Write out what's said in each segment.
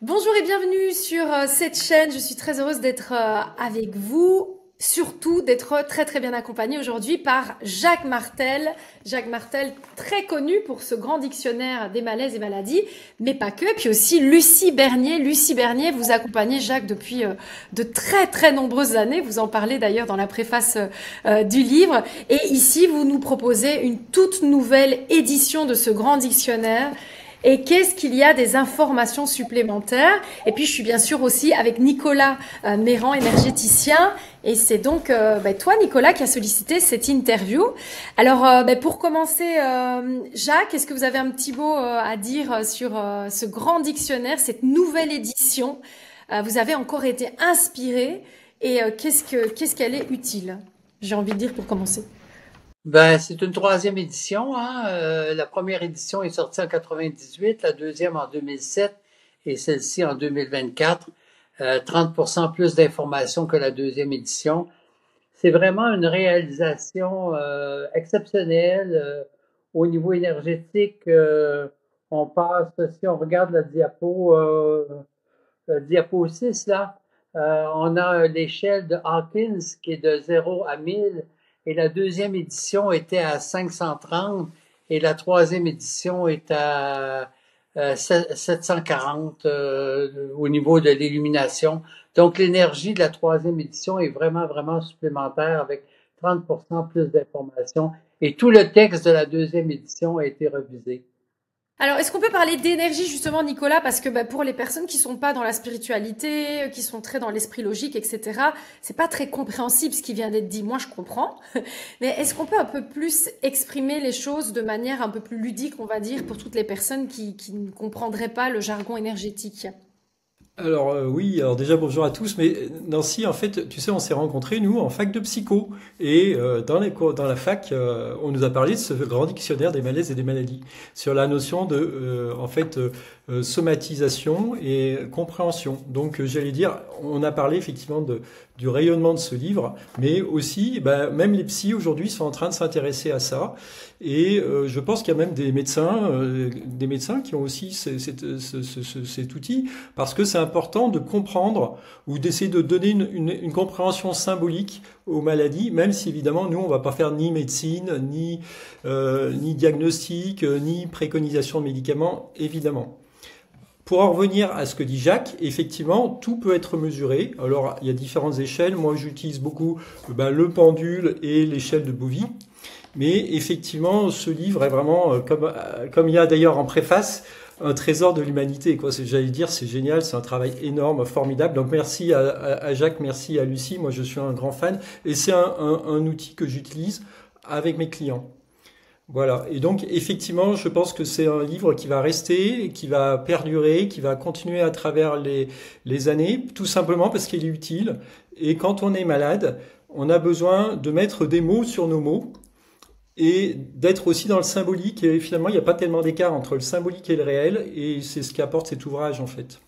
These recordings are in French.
Bonjour et bienvenue sur cette chaîne. Je suis très heureuse d'être avec vous, surtout d'être très très bien accompagnée aujourd'hui par Jacques Martel. Jacques Martel, très connu pour ce grand dictionnaire des malaises et maladies, mais pas que. Puis aussi Lucie Bernier. Lucie Bernier, vous accompagnez Jacques depuis de très très nombreuses années. Vous en parlez d'ailleurs dans la préface du livre. Et ici, vous nous proposez une toute nouvelle édition de ce grand dictionnaire. Et qu'est-ce qu'il y a des informations supplémentaires? Et puis je suis bien sûr aussi avec Nicolas Méran, énergéticien. Et c'est donc toi, Nicolas, qui a sollicité cette interview. Alors pour commencer, Jacques, est-ce que vous avez un petit mot à dire sur ce grand dictionnaire, cette nouvelle édition? Vous avez encore été inspiré et qu'est-ce qu'elle est utile? J'ai envie de dire pour commencer. Ben, c'est une troisième édition, hein. La première édition est sortie en 98, la deuxième en 2007 et celle-ci en 2024. 30% plus d'informations que la deuxième édition. C'est vraiment une réalisation exceptionnelle au niveau énergétique. On passe, si on regarde la diapo 6, là, on a l'échelle de Hawkins qui est de 0 à 1000 et la deuxième édition était à 530 et la troisième édition est à 740 au niveau de l'illumination. Donc l'énergie de la troisième édition est vraiment, vraiment supplémentaire avec 30% plus d'informations et tout le texte de la deuxième édition a été revisé. Alors, est-ce qu'on peut parler d'énergie justement, Nicolas? Parce que pour les personnes qui sont pas dans la spiritualité, qui sont très dans l'esprit logique, etc., c'est pas très compréhensible ce qui vient d'être dit. Moi, je comprends. Mais est-ce qu'on peut un peu plus exprimer les choses de manière un peu plus ludique, on va dire, pour toutes les personnes qui ne comprendraient pas le jargon énergétique? Alors oui, alors déjà bonjour à tous, mais Nancy, en fait, tu sais, on s'est rencontrés, nous, en fac de psycho, et dans les cours, dans la fac, on nous a parlé de ce grand dictionnaire des malaises et des maladies, sur la notion de, somatisation et compréhension. Donc j'allais dire, on a parlé effectivement du rayonnement de ce livre, mais aussi, même les psys aujourd'hui sont en train de s'intéresser à ça, et je pense qu'il y a même des médecins qui ont aussi cet outil, parce que c'est important de comprendre ou d'essayer de donner une compréhension symbolique aux maladies, même si évidemment nous on va pas faire ni médecine, ni diagnostic, ni préconisation de médicaments, évidemment. Pour en revenir à ce que dit Jacques, effectivement, tout peut être mesuré. Alors, il y a différentes échelles. Moi, j'utilise beaucoup le pendule et l'échelle de Bovie. Mais effectivement, ce livre est vraiment, comme il y a d'ailleurs en préface, un trésor de l'humanité, quoi. J'allais dire, c'est génial, c'est un travail énorme, formidable. Donc merci à Jacques, merci à Lucie. Moi, je suis un grand fan et c'est un outil que j'utilise avec mes clients. Voilà. Et donc, effectivement, je pense que c'est un livre qui va rester, qui va perdurer, qui va continuer à travers les années, tout simplement parce qu'il est utile. Et quand on est malade, on a besoin de mettre des mots sur nos mots et d'être aussi dans le symbolique. Et finalement, il n'y a pas tellement d'écart entre le symbolique et le réel, et c'est ce qu'apporte cet ouvrage, en fait.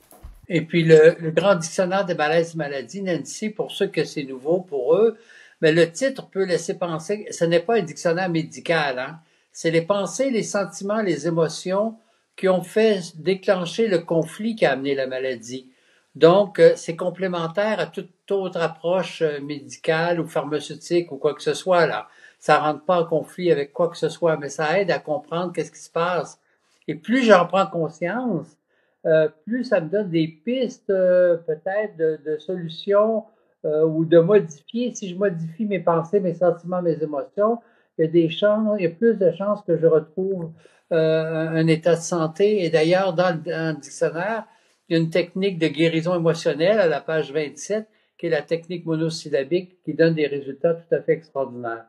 Et puis le grand dictionnaire des malaises et maladies, Nancy, pour ceux que c'est nouveau pour eux, mais le titre peut laisser penser, ce n'est pas un dictionnaire médical, hein. C'est les pensées, les sentiments, les émotions qui ont fait déclencher le conflit qui a amené la maladie. Donc, c'est complémentaire à toute autre approche médicale ou pharmaceutique ou quoi que ce soit, là. Ça rentre pas en conflit avec quoi que ce soit, mais ça aide à comprendre qu'est-ce qui se passe. Et plus j'en prends conscience, plus ça me donne des pistes peut-être de solutions ou de modifier. Si je modifie mes pensées, mes sentiments, mes émotions, il y a des chances, il y a plus de chances que je retrouve un état de santé. Et d'ailleurs, dans le dictionnaire, il y a une technique de guérison émotionnelle à la page 27, qui est la technique monosyllabique, qui donne des résultats tout à fait extraordinaires.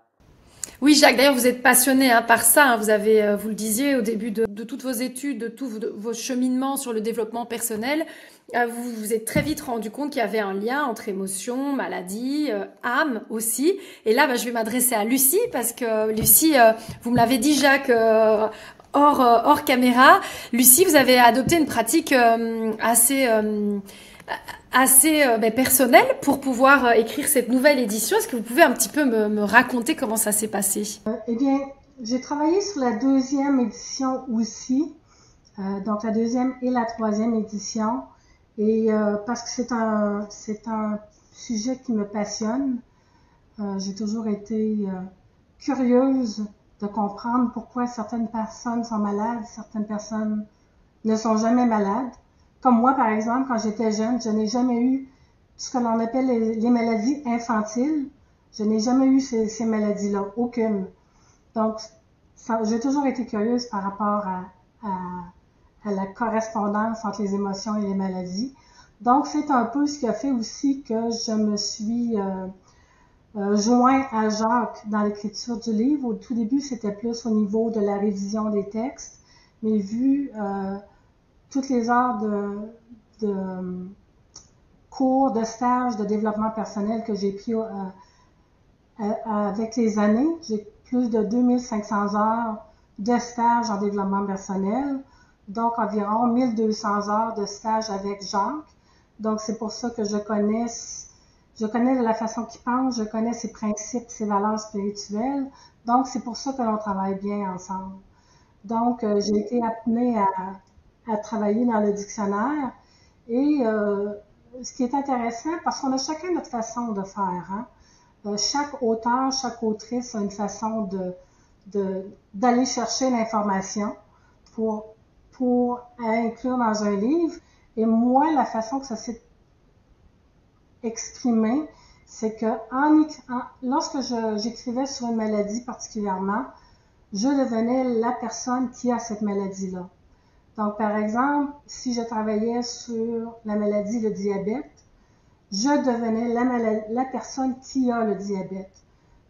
Oui, Jacques, d'ailleurs, vous êtes passionné par ça. Hein. Vous avez, vous le disiez au début de toutes vos études, de tous vos cheminements sur le développement personnel, vous vous êtes très vite rendu compte qu'il y avait un lien entre émotion, maladie, âme aussi. Et là, je vais m'adresser à Lucie parce que Lucie, vous me l'avez dit, Jacques, hors caméra. Lucie, vous avez adopté une pratique assez personnelle pour pouvoir écrire cette nouvelle édition. Est-ce que vous pouvez un petit peu me raconter comment ça s'est passé? Eh bien, j'ai travaillé sur la deuxième édition aussi, donc la deuxième et la troisième édition. Et parce que c'est un sujet qui me passionne. J'ai toujours été curieuse de comprendre pourquoi certaines personnes sont malades, certaines personnes ne sont jamais malades. Comme moi, par exemple, quand j'étais jeune, je n'ai jamais eu ce que l'on appelle les maladies infantiles. Je n'ai jamais eu ces maladies-là, aucune. Donc, j'ai toujours été curieuse par rapport à la correspondance entre les émotions et les maladies. Donc, c'est un peu ce qui a fait aussi que je me suis joint à Jacques dans l'écriture du livre. Au tout début, c'était plus au niveau de la révision des textes, mais vu toutes les heures de cours, de stages, de développement personnel que j'ai pris avec les années, j'ai plus de 2500 heures de stage en développement personnel, donc environ 1200 heures de stage avec Jacques. Donc, c'est pour ça que je connais la façon qu'il pense, je connais ses principes, ses valeurs spirituelles. Donc, c'est pour ça que l'on travaille bien ensemble. Donc, j'ai été amenée à travailler dans le dictionnaire. Et ce qui est intéressant, parce qu'on a chacun notre façon de faire. Hein? Chaque auteur, chaque autrice a une façon d'aller chercher l'information pour inclure dans un livre. Et moi, la façon que ça s'est exprimé, c'est que lorsque j'écrivais sur une maladie particulièrement, je devenais la personne qui a cette maladie-là. Donc, par exemple, si je travaillais sur la maladie, le diabète, je devenais la personne qui a le diabète.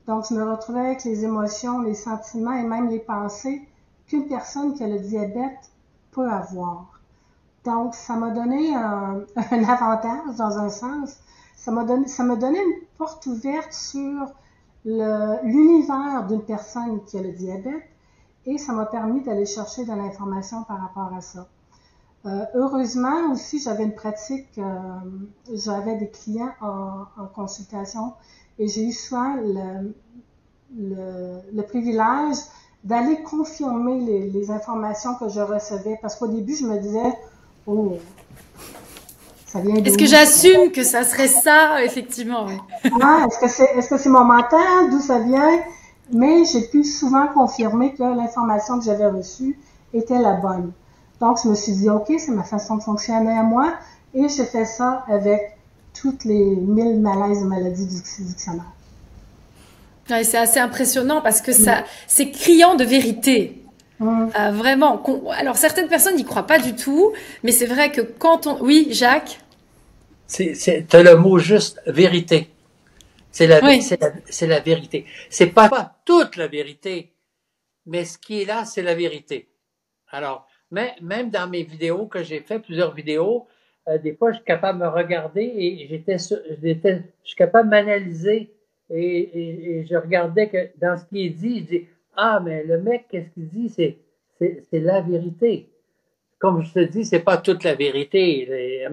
Donc, je me retrouvais avec les émotions, les sentiments et même les pensées qu'une personne qui a le diabète peut avoir. Donc, ça m'a donné un avantage dans un sens. Ça m'a donné une porte ouverte sur l'univers d'une personne qui a le diabète et ça m'a permis d'aller chercher de l'information par rapport à ça. Heureusement aussi, j'avais une pratique, j'avais des clients en consultation et j'ai eu souvent le privilège d'aller confirmer les informations que je recevais parce qu'au début, je me disais, oh, ça vient d'où? Est-ce que j'assume que ça serait ça, effectivement? Oui. Ah, est-ce que c'est mon mental, d'où ça vient? Mais j'ai pu souvent confirmer que l'information que j'avais reçue était la bonne. Donc, je me suis dit, OK, c'est ma façon de fonctionner à moi, et je fais ça avec toutes les 1000 malaises et maladies du dictionnaire. Ouais, c'est assez impressionnant parce que c'est criant de vérité. Vraiment. Alors, certaines personnes n'y croient pas du tout, mais c'est vrai que quand on... Oui, Jacques? T'as le mot juste, vérité. C'est la vérité. C'est pas toute la vérité, mais ce qui est là, c'est la vérité. Alors, même dans mes vidéos que j'ai fait, plusieurs vidéos, des fois, je suis capable de me regarder et je suis capable de m'analyser et je regardais que dans ce qui est dit, je dis, ah, mais le mec, qu'est-ce qu'il dit? C'est la vérité. Comme je te dis, c'est pas toute la vérité,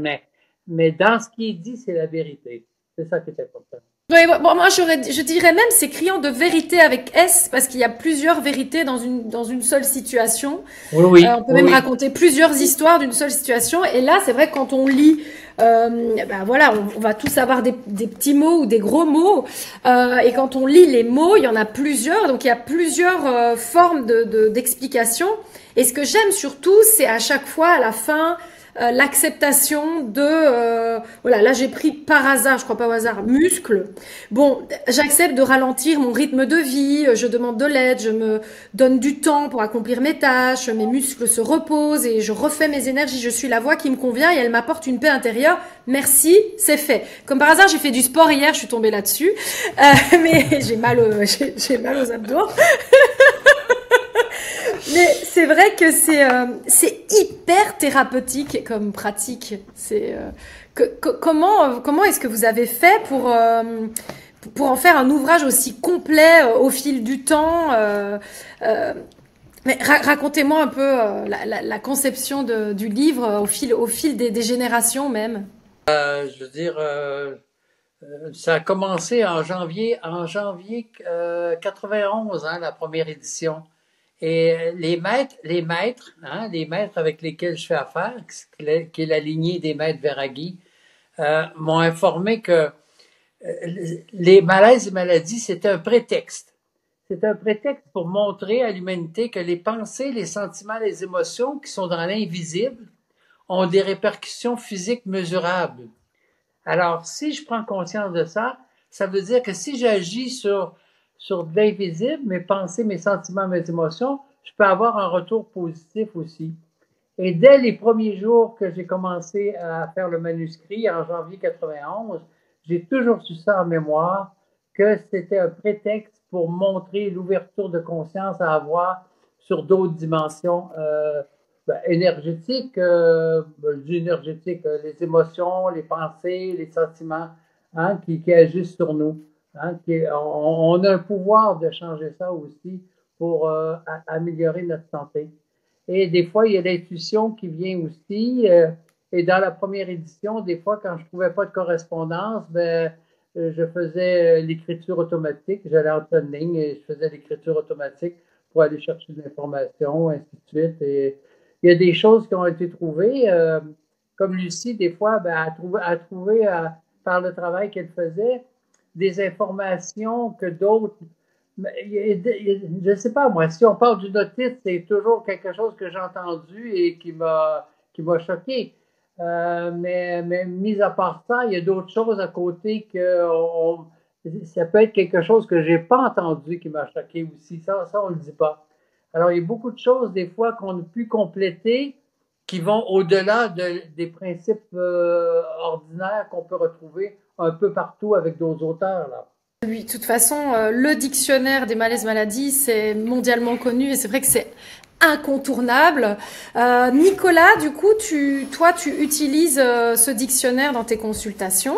mais dans ce qui est dit, c'est la vérité. C'est ça qui est important. Oui, bon, moi je dirais même c'est criant de vérité avec S parce qu'il y a plusieurs vérités dans une seule situation. Oui, on peut même raconter plusieurs histoires d'une seule situation. Et là, c'est vrai que quand on lit, ben voilà, on va tous avoir des petits mots ou des gros mots. Et quand on lit les mots, il y en a plusieurs. Donc il y a plusieurs formes d'explication. Et ce que j'aime surtout, c'est à chaque fois à la fin l'acceptation de voilà, là j'ai pris par hasard, je crois pas au hasard, muscle. Bon, j'accepte de ralentir mon rythme de vie, je demande de l'aide, je me donne du temps pour accomplir mes tâches, mes muscles se reposent et je refais mes énergies, je suis la voie qui me convient et elle m'apporte une paix intérieure. Merci, c'est fait. Comme par hasard, j'ai fait du sport hier, je suis tombée là-dessus. Mais j'ai mal aux abdos. Mais c'est vrai que c'est hyper thérapeutique comme pratique. Comment est-ce que vous avez fait pour en faire un ouvrage aussi complet au fil du temps mais racontez-moi un peu la conception du livre au fil des générations même. Je veux dire, ça a commencé en janvier 91, hein, la première édition. Et les maîtres avec lesquels je fais affaire, qui est la lignée des maîtres Verhagi, m'ont informé que les malaises et maladies, c'était un prétexte. C'est un prétexte pour montrer à l'humanité que les pensées, les sentiments, les émotions qui sont dans l'invisible ont des répercussions physiques mesurables. Alors, si je prends conscience de ça, ça veut dire que si j'agis sur de l'invisible, mes pensées, mes sentiments, mes émotions, je peux avoir un retour positif aussi. Et dès les premiers jours que j'ai commencé à faire le manuscrit, en janvier 91, j'ai toujours su ça en mémoire, que c'était un prétexte pour montrer l'ouverture de conscience à avoir sur d'autres dimensions énergétiques, les émotions, les pensées, les sentiments, hein, qui agissent sur nous. Hein, on a un pouvoir de changer ça aussi pour améliorer notre santé. Et des fois, il y a l'intuition qui vient aussi. Et dans la première édition, des fois, quand je trouvais pas de correspondance, je faisais l'écriture automatique. J'allais en ligne et je faisais l'écriture automatique pour aller chercher de l'information, ainsi de suite. Et il y a des choses qui ont été trouvées, comme Lucie, des fois, a trouvé par le travail qu'elle faisait, des informations que d'autres... Je ne sais pas, moi, si on parle d'une otite, c'est toujours quelque chose que j'ai entendu et qui m'a choqué. Mais mis à part ça, il y a d'autres choses à côté ça peut être quelque chose que j'ai pas entendu qui m'a choqué aussi. Ça, on le dit pas. Alors, il y a beaucoup de choses, des fois, qu'on a pu compléter qui vont au-delà des principes ordinaires qu'on peut retrouver un peu partout avec d'autres auteurs, là. Oui, de toute façon, le dictionnaire des malaises maladies, c'est mondialement connu et c'est vrai que c'est incontournable. Nicolas, du coup, toi, tu utilises ce dictionnaire dans tes consultations?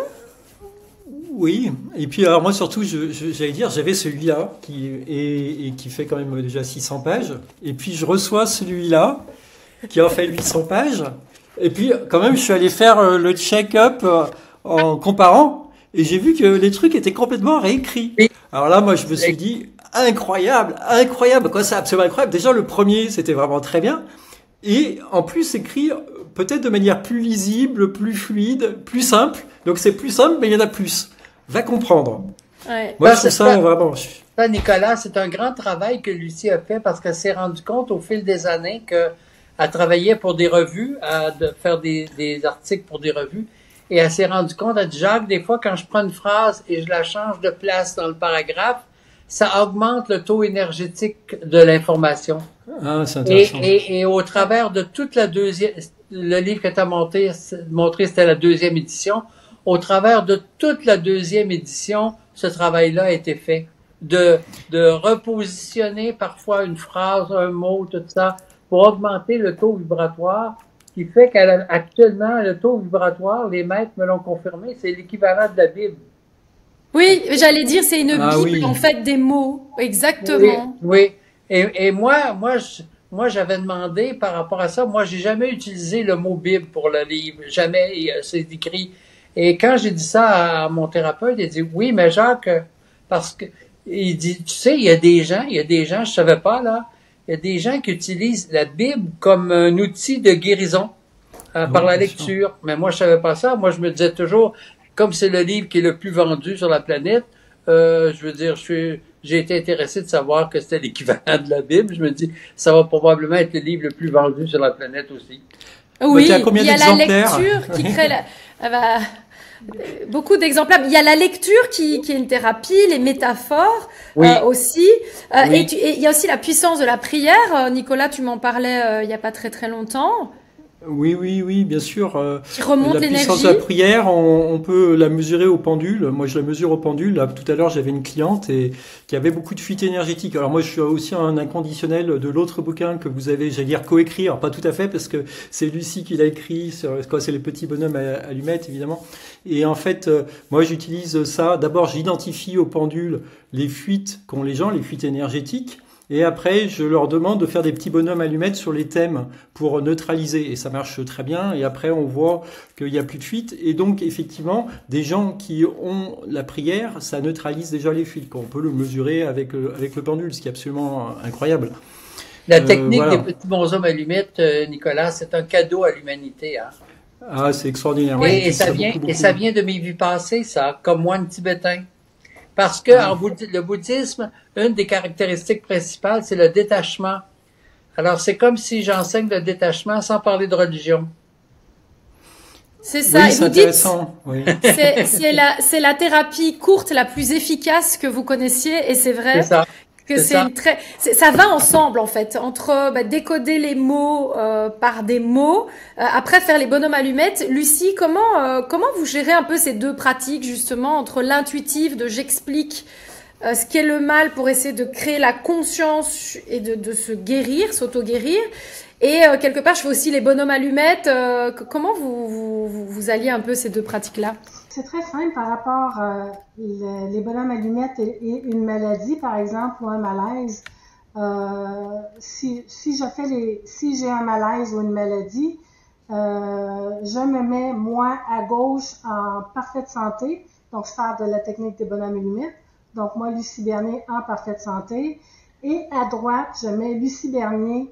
Oui, et puis alors moi surtout, j'allais dire, j'avais celui-là qui fait quand même déjà 600 pages, et puis je reçois celui-là qui en fait 800 pages, et puis quand même je suis allé faire le check-up en comparant, et j'ai vu que les trucs étaient complètement réécrits. Alors là, moi je me suis dit, incroyable, quoi, c'est absolument incroyable. Déjà le premier, c'était vraiment très bien, et en plus écrit peut-être de manière plus lisible, plus fluide, plus simple. Donc c'est plus simple, mais il y en a plus. Va comprendre. Ouais. Moi, je trouve ça vraiment... Ça, Nicolas, c'est un grand travail que Lucie a fait parce qu'elle s'est rendue compte au fil des années qu'elle travaillait pour des revues, de faire des articles pour des revues. Et elle s'est rendue compte, elle dit, Jacques, des fois, quand je prends une phrase et je la change de place dans le paragraphe, ça augmente le taux énergétique de l'information. Ah, c'est intéressant. Et au travers de toute la deuxième... Le livre que tu as montré, c'était la deuxième édition. Au travers de toute la deuxième édition, ce travail-là a été fait. De repositionner parfois une phrase, un mot, tout ça, pour augmenter le taux vibratoire, qui fait qu'actuellement, le taux vibratoire, les maîtres me l'ont confirmé, c'est l'équivalent de la Bible. Oui, j'allais dire, c'est une Bible, en fait, des mots. Exactement. Oui. Et moi, j'avais demandé par rapport à ça, moi, j'ai jamais utilisé le mot Bible pour le livre. Jamais, c'est écrit. Et quand j'ai dit ça à mon thérapeute, il dit, oui, mais Jacques, parce que, il dit, tu sais, il y a des gens, je savais pas, là, il y a des gens qui utilisent la Bible comme un outil de guérison, par la lecture. Mais moi, je savais pas ça. Moi, je me disais toujours, comme c'est le livre qui est le plus vendu sur la planète, je veux dire, j'ai été intéressé de savoir que c'était l'équivalent de la Bible. Je me dis, ça va probablement être le livre le plus vendu sur la planète aussi. Oui, il y a la lecture qui crée beaucoup d'exemplaires. Il y a la lecture qui est une thérapie, les métaphores aussi. Et il y a aussi la puissance de la prière. Nicolas, tu m'en parlais il n'y a pas très longtemps. Oui, bien sûr. Qui remonte l'énergie. La puissance de la prière, on peut la mesurer au pendule. Moi, je la mesure au pendule. Là, tout à l'heure, j'avais une cliente qui avait beaucoup de fuites énergétiques. Alors moi, je suis aussi un inconditionnel de l'autre bouquin que vous avez, j'allais dire, coécrit. Alors pas tout à fait, parce que c'est Lucie qui l'a écrit. C'est les petits bonhommes à allumettes, évidemment. Et en fait, moi, j'utilise ça. D'abord, j'identifie au pendule les fuites qu'ont les gens, les fuites énergétiques. Et après, je leur demande de faire des petits bonhommes allumettes sur les thèmes pour neutraliser. Et ça marche très bien. Et après, on voit qu'il n'y a plus de fuites. Et donc, effectivement, des gens qui ont la prière, ça neutralise déjà les fuites. On peut le mesurer avec le pendule, ce qui est absolument incroyable. La technique Voilà. des petits bonshommes allumettes, Nicolas, c'est un cadeau à l'humanité, hein. Ah, c'est extraordinaire. Oui. J'utilise ça Et beaucoup. ça vient de mes vies passées, ça, comme moine tibétain. Parce que Ah, le bouddhisme, une des caractéristiques principales, c'est le détachement. Alors, c'est comme si j'enseigne le détachement sans parler de religion. C'est ça. oui, Et c'est vous dites, intéressant. Oui. c'est la thérapie courte la plus efficace que vous connaissiez, et c'est C'est vrai ça. que C'est c'est ça. une ça va ensemble en fait, entre décoder les mots par des mots, après faire les bonhommes allumettes. Lucie, comment vous gérez un peu ces deux pratiques justement entre l'intuitif de j'explique ce qu'est le mal pour essayer de créer la conscience et de se guérir, s'auto-guérir. Et quelque part, je fais aussi les bonhommes allumettes. Comment vous alliez un peu ces deux pratiques-là? C'est très simple par rapport les bonhommes allumettes et une maladie, par exemple, ou un malaise. Si j'ai un malaise ou une maladie, je me mets moi à gauche en parfaite santé, donc je fais de la technique des bonhommes allumettes. Donc moi, Lucie Bernier en parfaite santé, et à droite, je mets Lucie Bernier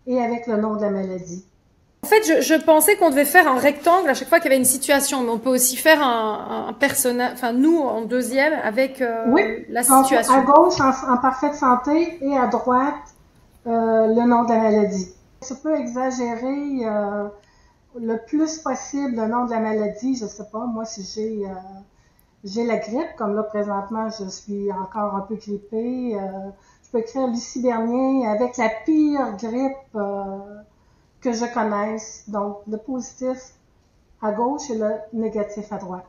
et avec le nom de la maladie. En fait, je pensais qu'on devait faire un rectangle à chaque fois qu'il y avait une situation, mais on peut aussi faire un personnage, enfin nous en deuxième avec Oui, la donc situation. à gauche en parfaite santé et à droite le nom de la maladie. Je peux exagérer le plus possible le nom de la maladie. Je sais pas, moi si j'ai la grippe, comme là présentement je suis encore un peu grippée, je peux écrire Lucie Bernier avec la pire grippe que je connaisse. Donc le positif à gauche et le négatif à droite.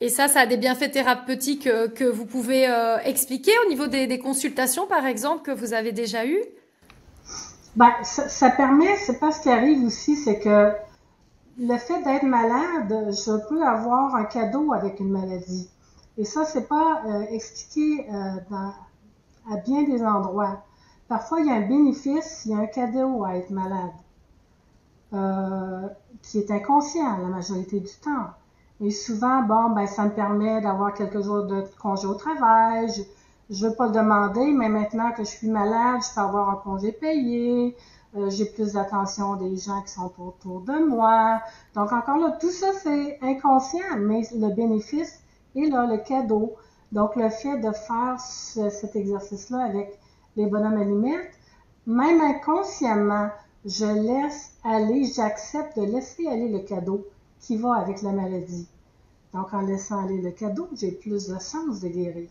Et ça a des bienfaits thérapeutiques que vous pouvez expliquer au niveau des consultations, par exemple, que vous avez déjà eues? Ben, ça permet, c'est pas ce qui arrive aussi, c'est que le fait d'être malade, je peux avoir un cadeau avec une maladie. Et ça, c'est pas expliqué à bien des endroits. Parfois, il y a un bénéfice, il y a un cadeau à être malade, euh, qui est inconscient la majorité du temps. Et souvent, bon, ben, ça me permet d'avoir quelques jours de congé au travail. Je veux pas le demander, mais maintenant que je suis malade, je peux avoir un congé payé. J'ai plus d'attention des gens qui sont autour de moi. Donc encore là, tout ça c'est inconscient, mais le bénéfice est là, le cadeau. Donc le fait de faire cet exercice-là avec les bonhommes allumettes, même inconsciemment, je laisse aller, j'accepte de laisser aller le cadeau qui va avec la maladie. Donc en laissant aller le cadeau, j'ai plus de chance de guérir.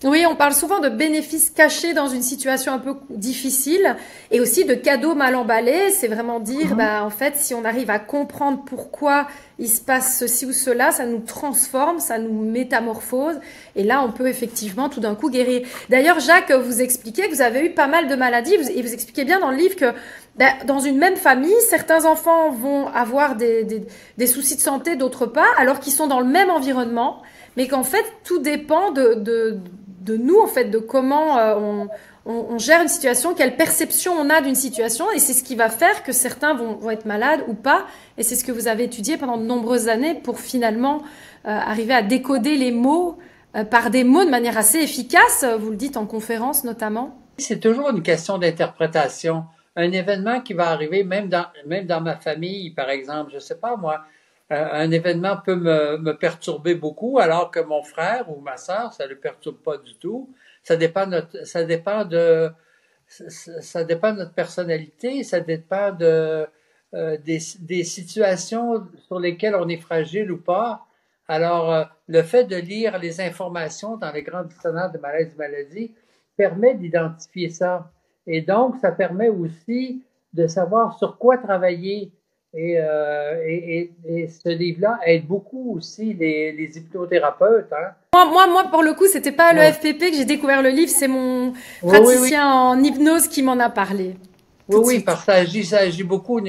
Oui, on parle souvent de bénéfices cachés dans une situation un peu difficile et aussi de cadeaux mal emballés. C'est vraiment dire, bah, en fait, si on arrive à comprendre pourquoi il se passe ceci ou cela, ça nous transforme, ça nous métamorphose. Et là, on peut effectivement tout d'un coup guérir. D'ailleurs, Jacques, vous expliquez que vous avez eu pas mal de maladies et vous expliquez bien dans le livre que dans une même famille, certains enfants vont avoir des soucis de santé, d'autres pas, alors qu'ils sont dans le même environnement, mais qu'en fait, tout dépend de nous, en fait, de comment on gère une situation, quelle perception on a d'une situation, et c'est ce qui va faire que certains vont être malades ou pas, et c'est ce que vous avez étudié pendant de nombreuses années pour finalement arriver à décoder les mots par des mots de manière assez efficace, vous le dites en conférence notamment. C'est toujours une question d'interprétation. Un événement qui va arriver, même dans ma famille, par exemple, je sais pas moi, un événement peut me perturber beaucoup, alors que mon frère ou ma sœur, ça le perturbe pas du tout. Ça dépend de notre personnalité, ça dépend des situations sur lesquelles on est fragile ou pas. Alors, le fait de lire les informations dans les grands dictionnaires de malaises et maladies permet d'identifier ça. Et donc, ça permet aussi de savoir sur quoi travailler. Et ce livre-là aide beaucoup aussi les hypnothérapeutes. Hein. Moi, pour le coup, c'était pas le Ouais. FPP que j'ai découvert le livre, c'est mon Oui, praticien en hypnose qui m'en a parlé. oui, parce que ça agit beaucoup.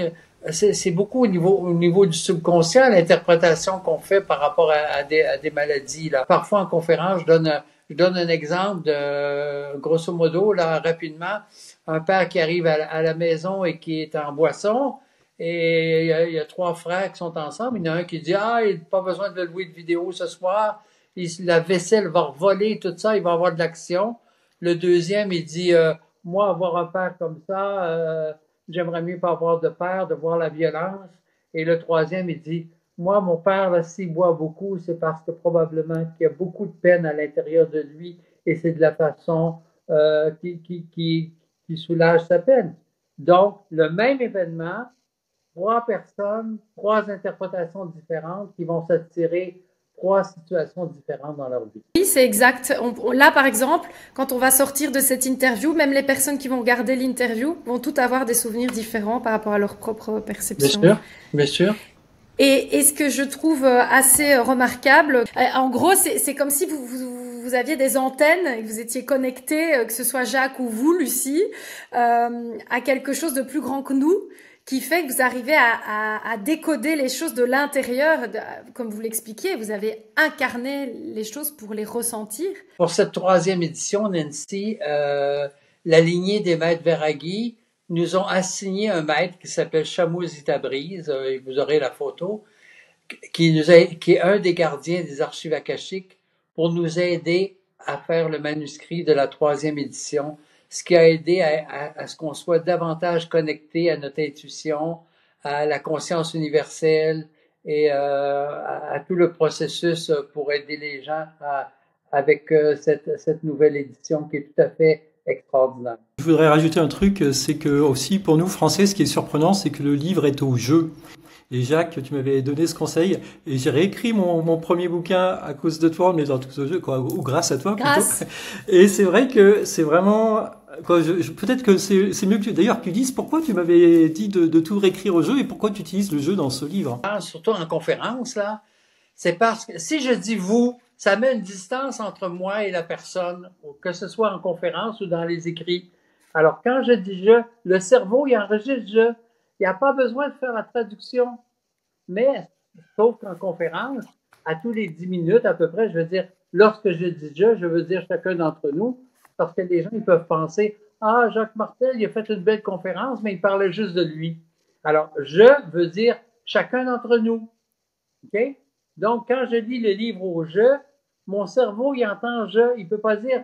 C'est beaucoup au niveau du subconscient, l'interprétation qu'on fait par rapport à des maladies. Là. Parfois, en conférence, je donne un exemple de, grosso modo, là, rapidement, un père qui arrive à la maison et qui est en boisson, et il y a 3 frères qui sont ensemble. Il y en a un qui dit, il n'a pas besoin de louer de vidéo ce soir, la vaisselle va voler, tout ça, il va avoir de l'action. Le deuxième, il dit, moi, avoir un père comme ça, j'aimerais mieux pas avoir de père, de voir la violence. Et le troisième, il dit, moi, mon père, là, s'il boit beaucoup, c'est parce que probablement qu'il y a beaucoup de peine à l'intérieur de lui et c'est de la façon qui soulage sa peine. Donc, le même événement, trois personnes, trois interprétations différentes qui vont s'attirer trois situations différentes dans leur vie. Oui, c'est exact. Là, par exemple, quand on va sortir de cette interview, même les personnes qui vont regarder l'interview vont toutes avoir des souvenirs différents par rapport à leur propre perception. Bien sûr, bien sûr. Et ce que je trouve assez remarquable, en gros, c'est comme si vous aviez des antennes et que vous étiez connectés, que ce soit Jacques ou vous, Lucie, à quelque chose de plus grand que nous, qui fait que vous arrivez à décoder les choses de l'intérieur, comme vous l'expliquiez, vous avez incarné les choses pour les ressentir. Pour cette troisième édition, Nancy, la lignée des maîtres Verhagi nous ont assigné un maître qui s'appelle Shamouz Tabriz, et vous aurez la photo, qui est un des gardiens des archives akashiques pour nous aider à faire le manuscrit de la troisième édition, ce qui a aidé à ce qu'on soit davantage connecté à notre intuition, à la conscience universelle et à tout le processus pour aider les gens avec cette nouvelle édition qui est tout à fait extraordinaire. Je voudrais rajouter un truc, c'est que aussi pour nous Français, ce qui est surprenant, c'est que le livre est au jeu. Et Jacques, tu m'avais donné ce conseil, et j'ai réécrit mon premier bouquin à cause de toi, mais dans tout ce jeu, quoi, ou grâce à toi plutôt. Grâce. Et c'est vrai que c'est vraiment, quoi, peut-être que c'est mieux que d'ailleurs que tu dises pourquoi tu m'avais dit de tout réécrire au jeu et pourquoi tu utilises le jeu dans ce livre. Surtout en conférence, là, c'est parce que si je dis vous, ça met une distance entre moi et la personne, que ce soit en conférence ou dans les écrits. Alors, quand je dis je, le cerveau, il enregistre je. Il n'y a pas besoin de faire la traduction. Mais, sauf qu'en conférence, à tous les 10 minutes à peu près, je veux dire, lorsque je dis je veux dire chacun d'entre nous, parce que les gens, ils peuvent penser, ah, Jacques Martel, il a fait une belle conférence, mais il parlait juste de lui. Alors, je veux dire chacun d'entre nous. OK? Donc, quand je lis le livre au je, mon cerveau, il entend je, il peut pas dire,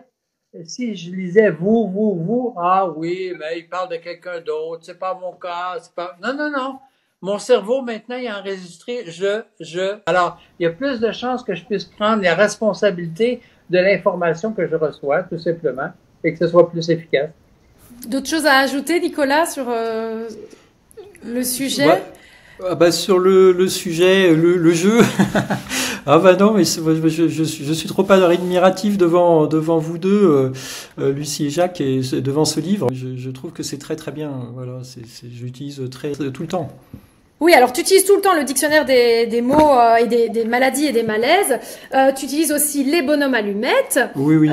si je lisais vous, ah oui, mais il parle de quelqu'un d'autre, c'est pas mon cas, c'est pas, non. Mon cerveau, maintenant, il a enregistré je. Alors, il y a plus de chances que je puisse prendre la responsabilité de l'information que je reçois, tout simplement, et que ce soit plus efficace. D'autres choses à ajouter, Nicolas, sur le sujet? Ouais. Ah bah sur le sujet, le jeu. Ah bah non, mais je suis trop admiratif devant vous deux, Lucie et Jacques, et devant ce livre. Je trouve que c'est très très bien. Voilà, j'utilise tout le temps. Oui, alors tu utilises tout le temps le dictionnaire des mots et des maladies et des malaises. Tu utilises aussi les bonhommes allumettes. Oui.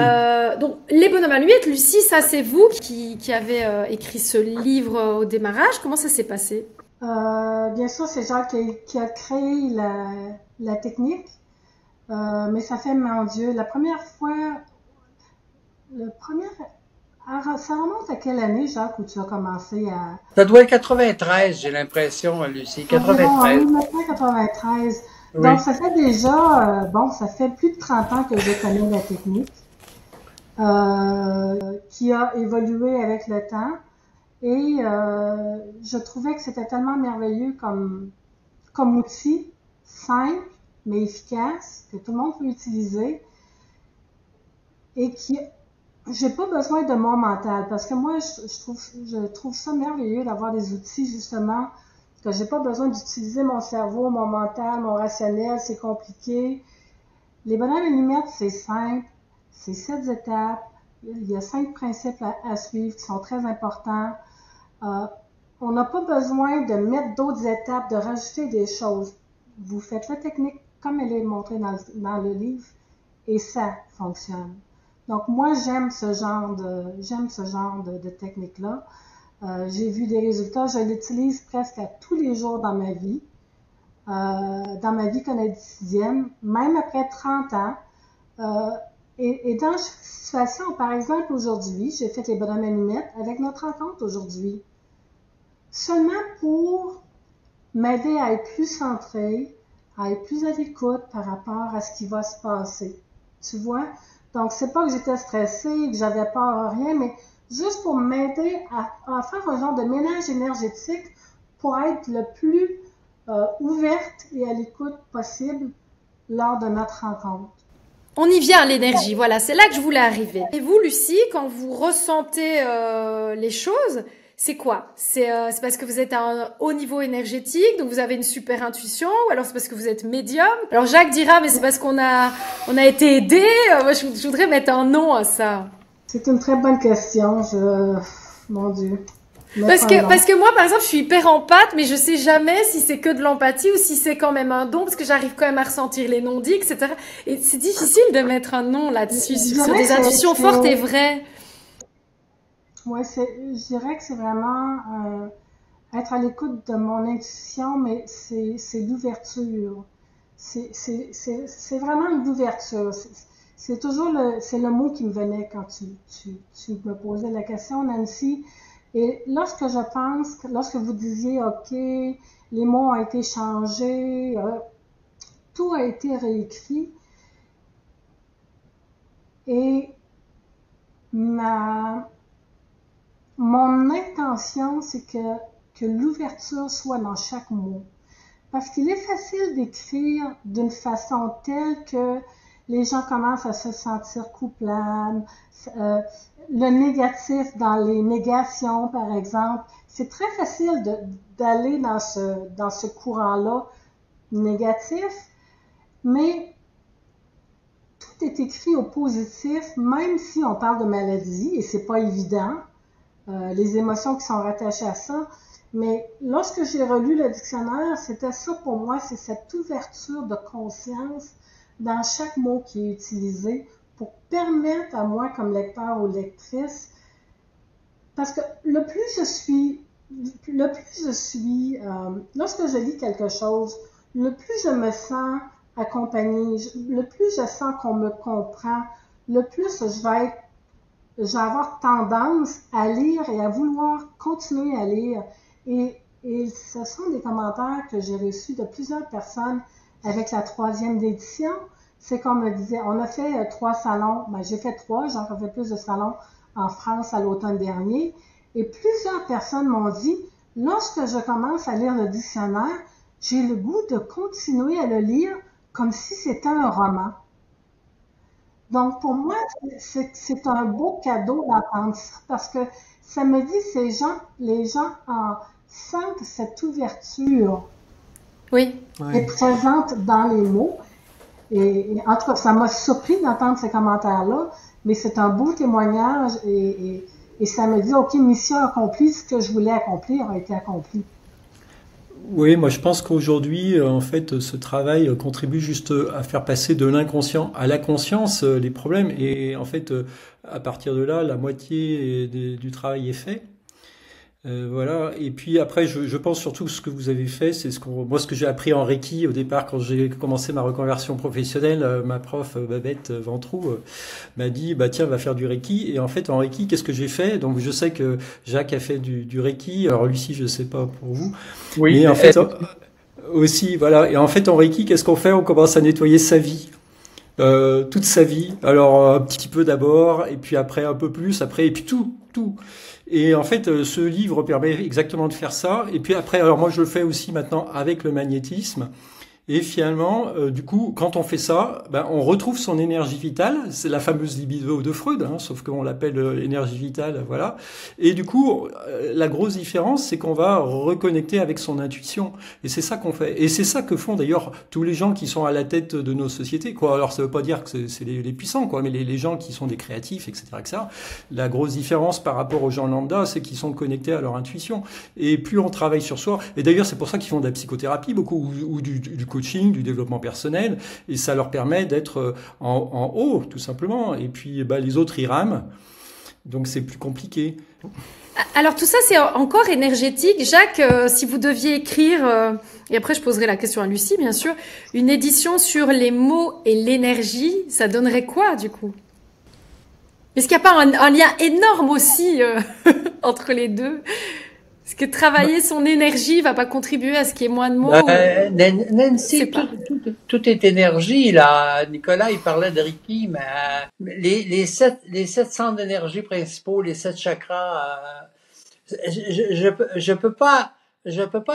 Donc les bonhommes allumettes, Lucie, ça c'est vous qui avez écrit ce livre au démarrage. Comment ça s'est passé? Bien sûr, c'est Jacques qui a créé la technique, mais ça fait, mon Dieu, la première fois, ça remonte à quelle année, Jacques, où tu as commencé à... Ça doit être 93, j'ai l'impression, Lucie, 93. En 1993. Oui. Donc, ça fait déjà, ça fait plus de 30 ans que je connais la technique, qui a évolué avec le temps. Et je trouvais que c'était tellement merveilleux comme outil, simple mais efficace, que tout le monde peut utiliser et qui j'ai pas besoin de mon mental parce que moi je trouve ça merveilleux d'avoir des outils justement que j'ai pas besoin d'utiliser mon cerveau, mon mental, mon rationnel, c'est compliqué. Les bonhommes allumettes, c'est simple, c'est 7 étapes, il y a 5 principes à suivre qui sont très importants. On n'a pas besoin de mettre d'autres étapes, de rajouter des choses. Vous faites la technique comme elle est montrée dans le livre et ça fonctionne. Donc moi j'aime ce genre de technique-là. J'ai vu des résultats, je l'utilise presque à tous les jours dans ma vie canadienne, même après 30 ans. Et dans chaque situation, par exemple aujourd'hui, j'ai fait les bonhommes allumettes avec notre rencontre aujourd'hui. Seulement pour m'aider à être plus centrée, à être plus à l'écoute par rapport à ce qui va se passer. Tu vois? Donc, c'est pas que j'étais stressée, que j'avais peur à rien, mais juste pour m'aider à faire un genre de ménage énergétique pour être le plus ouverte et à l'écoute possible lors de notre rencontre. On y vient à l'énergie, voilà, c'est là que je voulais arriver. Et vous, Lucie, quand vous ressentez les choses, c'est quoi? C'est parce que vous êtes à un haut niveau énergétique, donc vous avez une super intuition, ou alors c'est parce que vous êtes médium? Alors Jacques dira, mais c'est parce qu'on a été aidé. Moi, je voudrais mettre un nom à ça. C'est une très bonne question. Mon Dieu. Parce que moi, par exemple, je suis hyper empathe, mais je sais jamais si c'est que de l'empathie ou si c'est quand même un don, parce que j'arrive quand même à ressentir les non-dits, etc. Et c'est difficile de mettre un nom là-dessus, sur des intuitions fortes et vraies. Oui, je dirais que c'est vraiment être à l'écoute de mon intuition, mais c'est l'ouverture. C'est vraiment une ouverture. C'est toujours le mot qui me venait quand tu me posais la question, Nancy. Et lorsque vous disiez, OK, les mots ont été changés, tout a été réécrit, et mon intention, c'est que l'ouverture soit dans chaque mot. Parce qu'il est facile d'écrire d'une façon telle que les gens commencent à se sentir coupables, le négatif dans les négations, par exemple. C'est très facile d'aller dans ce courant-là négatif, mais tout est écrit au positif, même si on parle de maladie, et c'est pas évident, les émotions qui sont rattachées à ça. Mais lorsque j'ai relu le dictionnaire, c'était ça pour moi, c'est cette ouverture de conscience dans chaque mot qui est utilisé pour permettre à moi, comme lecteur ou lectrice, parce que le plus je suis, lorsque je lis quelque chose, le plus je me sens accompagnée, le plus je sens qu'on me comprend, le plus je vais avoir tendance à lire et à vouloir continuer à lire. Et ce sont des commentaires que j'ai reçus de plusieurs personnes avec la 3e édition. C'est qu'on me disait, on a fait 3 salons, j'ai fait 3, j'en ai fait plus de salons en France à l'automne dernier, et plusieurs personnes m'ont dit, lorsque je commence à lire le dictionnaire, j'ai le goût de continuer à le lire comme si c'était un roman. Donc pour moi, c'est un beau cadeau d'entendre ça, parce que ça me dit, les gens sentent cette ouverture est présente dans les mots. Et en tout cas, ça m'a surpris d'entendre ces commentaires-là, mais c'est un beau témoignage et ça me dit, OK, mission accomplie, ce que je voulais accomplir a été accompli. Oui, moi je pense qu'aujourd'hui, en fait, ce travail contribue juste à faire passer de l'inconscient à la conscience les problèmes. Et en fait, à partir de là, la moitié du travail est fait. Voilà. Et puis après, je pense surtout que ce que vous avez fait, c'est ce que j'ai appris en Reiki au départ quand j'ai commencé ma reconversion professionnelle. Ma prof Babette Ventroux m'a dit, tiens, va faire du Reiki. Et en fait, en Reiki, qu'est-ce que j'ai fait? Donc je sais que Jacques a fait du Reiki. Alors Lucie, je sais pas pour vous. Oui. Mais en fait, aussi, voilà. Et en fait, en Reiki, qu'est-ce qu'on fait? On commence à nettoyer sa vie. Toute sa vie. Alors un petit peu d'abord, et puis après un peu plus, après, et puis tout. Et en fait, ce livre permet exactement de faire ça. Et puis après, alors moi je le fais aussi maintenant avec le magnétisme. Et finalement, du coup, quand on fait ça, on retrouve son énergie vitale. C'est la fameuse libido de Freud, sauf qu'on l'appelle énergie vitale, voilà. Et du coup, la grosse différence, c'est qu'on va reconnecter avec son intuition. Et c'est ça qu'on fait. Et c'est ça que font d'ailleurs tous les gens qui sont à la tête de nos sociétés, quoi. Alors ça veut pas dire que c'est les puissants, quoi, mais les gens qui sont des créatifs, etc., etc. La grosse différence par rapport aux gens lambda, c'est qu'ils sont connectés à leur intuition. Et plus on travaille sur soi, et d'ailleurs c'est pour ça qu'ils font de la psychothérapie beaucoup, ou du coaching, du développement personnel, et ça leur permet d'être en haut, tout simplement. Et puis, les autres, ils rament. Donc, c'est plus compliqué. Alors, tout ça, c'est encore énergétique. Jacques, si vous deviez écrire, et après, je poserai la question à Lucie, bien sûr, une édition sur les mots et l'énergie, ça donnerait quoi, du coup? Est-ce qu'il n'y a pas un lien énorme aussi entre les deux? Est-ce que travailler son énergie va pas contribuer à ce qu'il y ait moins de mots? Nancy, tout tout est énergie, là. Nicolas, il parlait de Reiki, mais les sept centres d'énergie principaux, les 7 chakras, je peux pas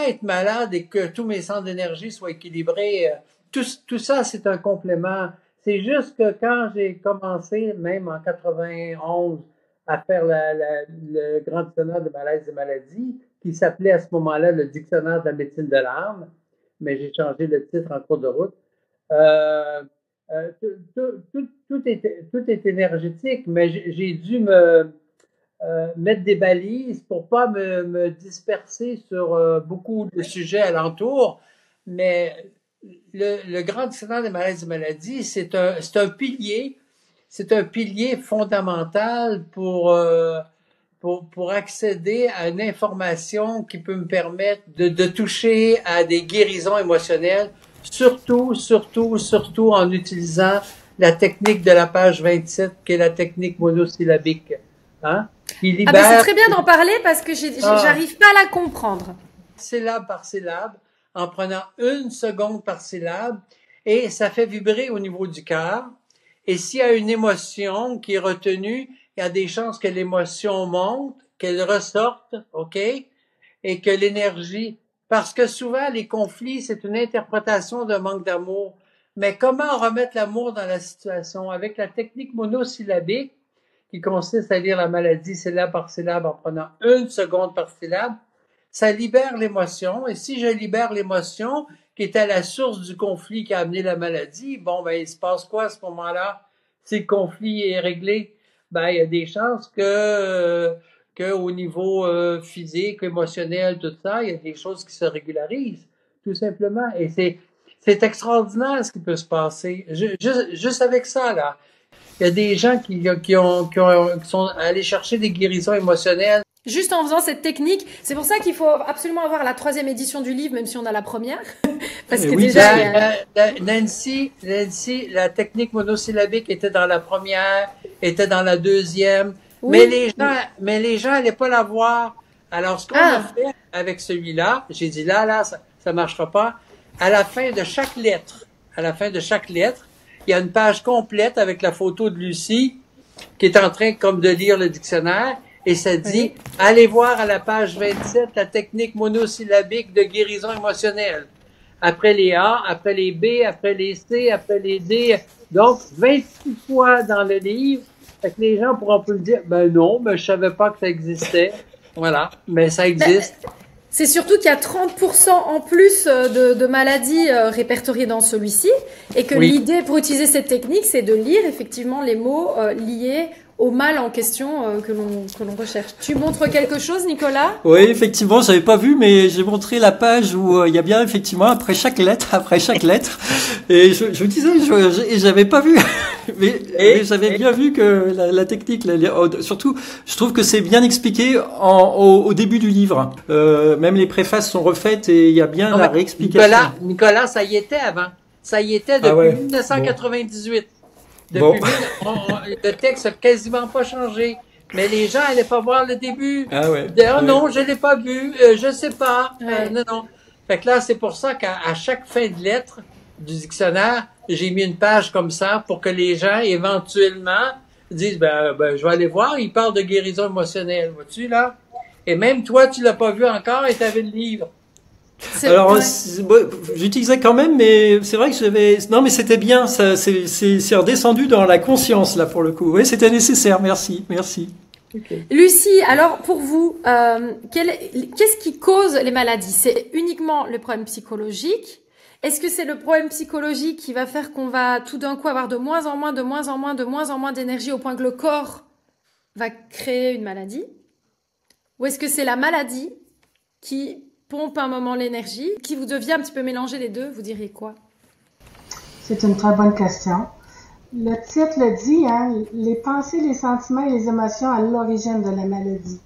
être malade et que tous mes centres d'énergie soient équilibrés. Tout ça, c'est un complément. C'est juste que quand j'ai commencé, même en 91, à faire le grand dictionnaire de malaises et maladies, qui s'appelait à ce moment-là le dictionnaire de la médecine de l'âme, mais j'ai changé le titre en cours de route. Tout est énergétique, mais j'ai dû mettre des balises pour pas me disperser sur beaucoup de sujets alentours. Mais le grand dictionnaire des malaises et maladies, c'est un pilier fondamental pour accéder à une information qui peut me permettre de toucher à des guérisons émotionnelles, surtout en utilisant la technique de la page 27, qui est la technique monosyllabique. Hein? Qui libère... Ah ben c'est très bien d'en parler parce que j'arrive pas à la comprendre. Syllabe par syllabe, en prenant 1 seconde par syllabe, et ça fait vibrer au niveau du cœur. Et s'il y a une émotion qui est retenue, il y a des chances que l'émotion monte, qu'elle ressorte, OK? Et que l'énergie... Parce que souvent, les conflits, c'est une interprétation d'un manque d'amour. Mais comment remettre l'amour dans la situation? Avec la technique monosyllabique, qui consiste à lire la maladie syllabe par syllabe en prenant 1 seconde par syllabe, ça libère l'émotion. Et si je libère l'émotion, qui est à la source du conflit qui a amené la maladie, bon, ben, il se passe quoi à ce moment-là? Si le conflit est réglé, ben, il y a des chances que au niveau physique, émotionnel, tout ça, il y a des choses qui se régularisent, tout simplement. Et c'est extraordinaire ce qui peut se passer. Juste avec ça, là. Il y a des gens qui sont allés chercher des guérisons émotionnelles. Juste en faisant cette technique, c'est pour ça qu'il faut absolument avoir la 3e édition du livre, même si on a la première. Parce que oui, déjà, Nancy, la technique monosyllabique était dans la première, était dans la 2e, oui. mais les gens allaient pas la voir. Alors, ce qu'on a fait avec celui-là, j'ai dit là, ça marchera pas. À la fin de chaque lettre, il y a une page complète avec la photo de Lucie, qui est en train comme de lire le dictionnaire. Et ça dit, allez voir à la page 27 la technique monosyllabique de guérison émotionnelle. Après les A, après les B, après les C, après les D. Donc, 26 fois dans le livre. Fait que les gens pourront plus le dire, ben non, mais je savais pas que ça existait. Voilà. Mais ça existe. C'est surtout qu'il y a 30% en plus de maladies répertoriées dans celui-ci. Et que l'idée pour utiliser cette technique, c'est de lire effectivement les mots liés au mal en question que l'on recherche. Tu montres quelque chose, Nicolas? Oui, effectivement, j'avais pas vu, mais j'ai montré la page où il y a bien effectivement après chaque lettre, et je disais, j'avais pas vu, mais j'avais bien vu que la technique, surtout, je trouve que c'est bien expliqué au début du livre. Même les préfaces sont refaites et il y a bien la réexplication. Nicolas, ça y était avant. Ça y était depuis 1998. Depuis le texte n'a quasiment pas changé. Mais les gens n'allaient pas voir le début. Non, je l'ai pas vu, je sais pas. Non. Fait que là, c'est pour ça qu'à chaque fin de lettre du dictionnaire, j'ai mis une page comme ça pour que les gens, éventuellement, disent, ben, je vais aller voir, il parle de guérison émotionnelle. Vois-tu, là? Et même toi, tu l'as pas vu encore et tu avais le livre. Alors, j'utilisais quand même, mais c'est vrai que non, mais c'était bien, c'est redescendu dans la conscience, là, pour le coup. Oui, c'était nécessaire, merci. Okay. Lucie, alors, pour vous, qu'est-ce qui cause les maladies? C'est uniquement le problème psychologique? Est-ce que c'est le problème psychologique qui va faire qu'on va tout d'un coup avoir de moins en moins d'énergie au point que le corps va créer une maladie? Ou est-ce que c'est la maladie qui pompe un moment l'énergie, qui vous devient un petit peu mélanger les deux? Vous diriez quoi? C'est une très bonne question. Le titre le dit, hein, les pensées, les sentiments et les émotions à l'origine de la maladie.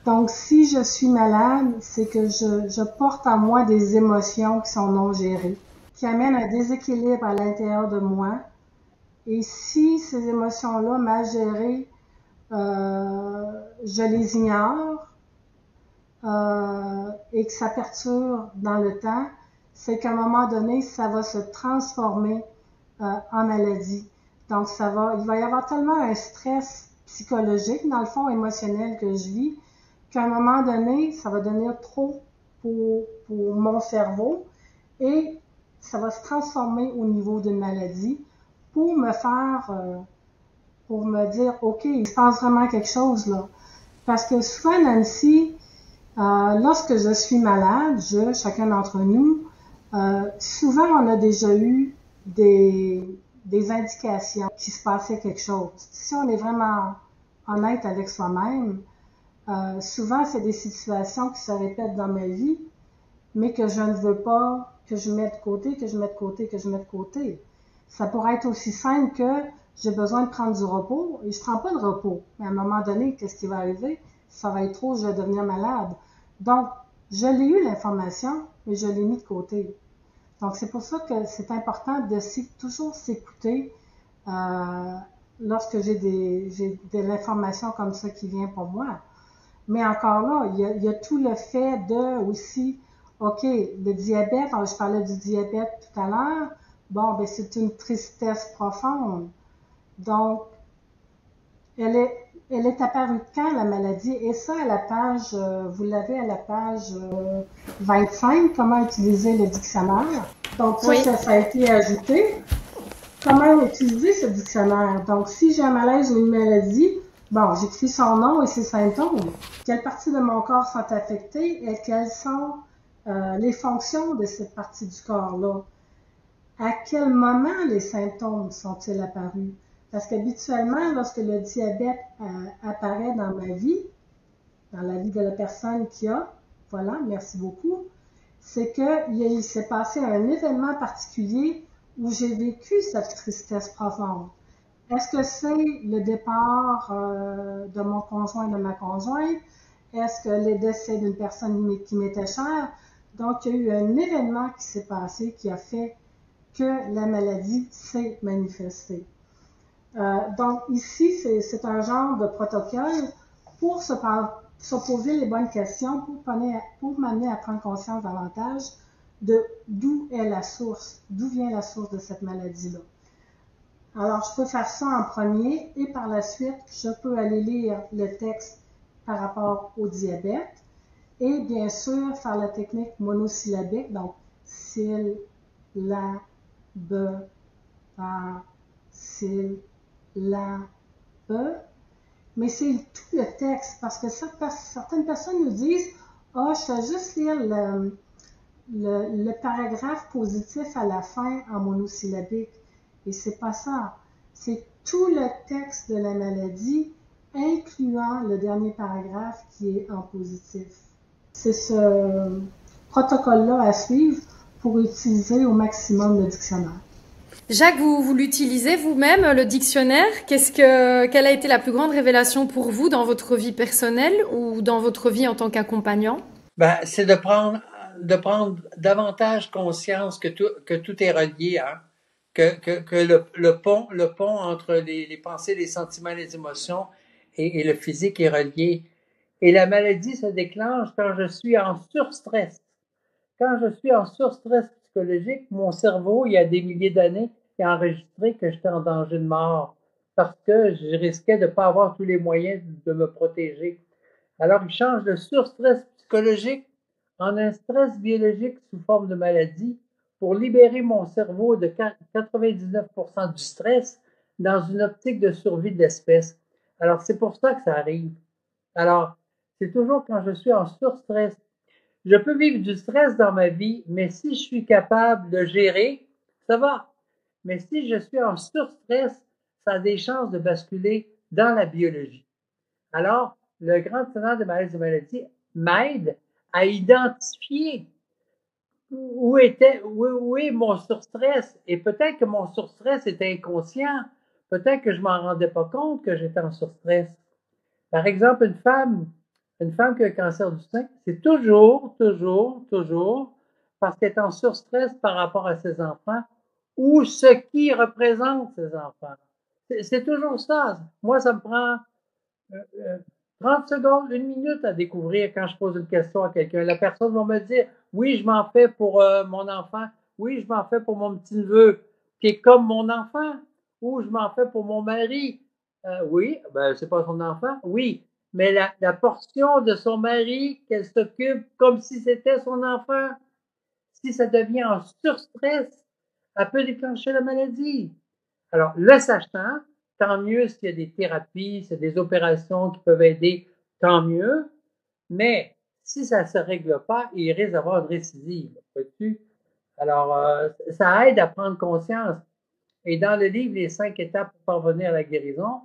Donc, si je suis malade, c'est que je porte en moi des émotions qui sont non gérées, qui amènent un déséquilibre à l'intérieur de moi. Et si ces émotions-là, mal gérées, je les ignore, et que ça perturbe dans le temps, c'est qu'à un moment donné, ça va se transformer en maladie. Donc, il va y avoir tellement un stress psychologique, dans le fond, émotionnel que je vis, qu'à un moment donné, ça va devenir trop pour mon cerveau et ça va se transformer au niveau d'une maladie pour pour me dire, OK, il se passe vraiment quelque chose là. Parce que souvent, Nancy, lorsque je suis malade, chacun d'entre nous, souvent on a déjà eu des indications qu'il se passait quelque chose. Si on est vraiment honnête avec soi-même, souvent c'est des situations qui se répètent dans ma vie, mais que je ne veux pas que je mette de côté, que je mette de côté, que je mette de côté. Ça pourrait être aussi simple que j'ai besoin de prendre du repos et je prends pas de repos. Mais à un moment donné, qu'est-ce qui va arriver? Ça va être trop, je vais devenir malade. Donc, je l'ai eu l'information, mais je l'ai mis de côté. Donc, c'est pour ça que c'est important de toujours s'écouter lorsque j'ai de l'information comme ça qui vient pour moi. Mais encore là, il y a tout le fait de aussi, OK, le diabète, je parlais du diabète tout à l'heure, bon, ben c'est une tristesse profonde. Donc, elle est apparue quand, la maladie? Et ça, à la page, vous l'avez à la page 25, comment utiliser le dictionnaire. Donc, Oui. ça a été ajouté. Comment utiliser ce dictionnaire? Donc, si j'ai un malaise ou une maladie, bon, j'écris son nom et ses symptômes. Quelles parties de mon corps sont affectées et quelles sont les fonctions de cette partie du corps-là? À quel moment les symptômes sont-ils apparus? Parce qu'habituellement, lorsque le diabète apparaît dans ma vie, dans la vie de la personne qui a, voilà, merci beaucoup, c'est qu'il s'est passé un événement particulier où j'ai vécu cette tristesse profonde. Est-ce que c'est le départ de mon conjoint, de ma conjointe? Est-ce que le décès d'une personne qui m'était chère? Donc, il y a eu un événement qui s'est passé qui a fait que la maladie s'est manifestée. Donc, ici, c'est un genre de protocole pour se poser les bonnes questions, pour m'amener à prendre conscience davantage de d'où vient la source de cette maladie-là. Alors, je peux faire ça en premier et par la suite, je peux aller lire le texte par rapport au diabète et bien sûr faire la technique monosyllabique, donc sil, la, b, a, sil, la, b. Mais c'est tout le texte parce que certaines personnes nous disent « Ah, je fais juste lire le paragraphe positif à la fin en monosyllabique. » Et c'est pas ça. C'est tout le texte de la maladie, incluant le dernier paragraphe qui est en positif. C'est ce protocole-là à suivre pour utiliser au maximum le dictionnaire. Jacques, vous l'utilisez vous-même, le dictionnaire? Quelle a été la plus grande révélation pour vous dans votre vie personnelle ou dans votre vie en tant qu'accompagnant? Ben, c'est de prendre davantage conscience que tout est relié, hein? Que le pont entre les pensées, les sentiments, les émotions et le physique est relié. Et la maladie se déclenche quand je suis en surstress. Quand je suis en surstress psychologique, mon cerveau, il y a des milliers d'années, il a enregistré que j'étais en danger de mort parce que je risquais de ne pas avoir tous les moyens de me protéger. Alors, il change le surstress psychologique en un stress biologique sous forme de maladie pour libérer mon cerveau de 99% du stress dans une optique de survie de l'espèce. Alors, c'est pour ça que ça arrive. Alors, c'est toujours quand je suis en surstress. Je peux vivre du stress dans ma vie, mais si je suis capable de gérer, ça va. Mais si je suis en surstress, ça a des chances de basculer dans la biologie. Alors, le grand dictionnaire des malaises et maladies m'aide à identifier où est mon surstress. Et peut-être que mon surstress était inconscient. Peut-être que je m'en rendais pas compte que j'étais en surstress. Par exemple, une femme qui a un cancer du sein, c'est toujours parce qu'elle est en surstress par rapport à ses enfants ou ce qui représente ses enfants. C'est toujours ça. Moi, ça me prend 30 secondes, 1 minute à découvrir quand je pose une question à quelqu'un. La personne va me dire, oui, je m'en fais pour mon enfant. Oui, je m'en fais pour mon petit-neveu qui est comme mon enfant. Ou je m'en fais pour mon mari. Oui, ben c'est pas son enfant. Oui, mais la portion de son mari qu'elle s'occupe comme si c'était son enfant, si ça devient en surstress, elle peut déclencher la maladie. Alors, le sachant, tant mieux s'il y a des thérapies, s'il y a des opérations qui peuvent aider, tant mieux. Mais si ça ne se règle pas, il risque d'avoir une récidive. Vois-tu? Alors, ça aide à prendre conscience. Et dans le livre, les 5 étapes pour parvenir à la guérison,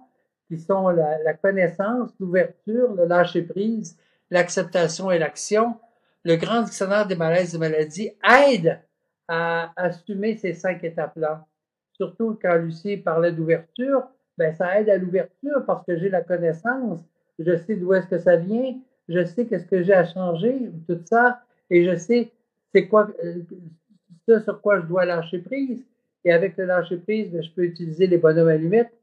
qui sont la connaissance, l'ouverture, le lâcher-prise, l'acceptation et l'action, le grand dictionnaire des malaises et maladies aide à assumer ces 5 étapes-là. Surtout quand Lucie parlait d'ouverture, ben ça aide à l'ouverture parce que j'ai la connaissance, je sais d'où est-ce que ça vient, je sais qu'est-ce que j'ai à changer, tout ça, et je sais c'est quoi ce sur quoi je dois lâcher prise. Et avec le lâcher prise, ben, je peux utiliser les bonhommes allumettes,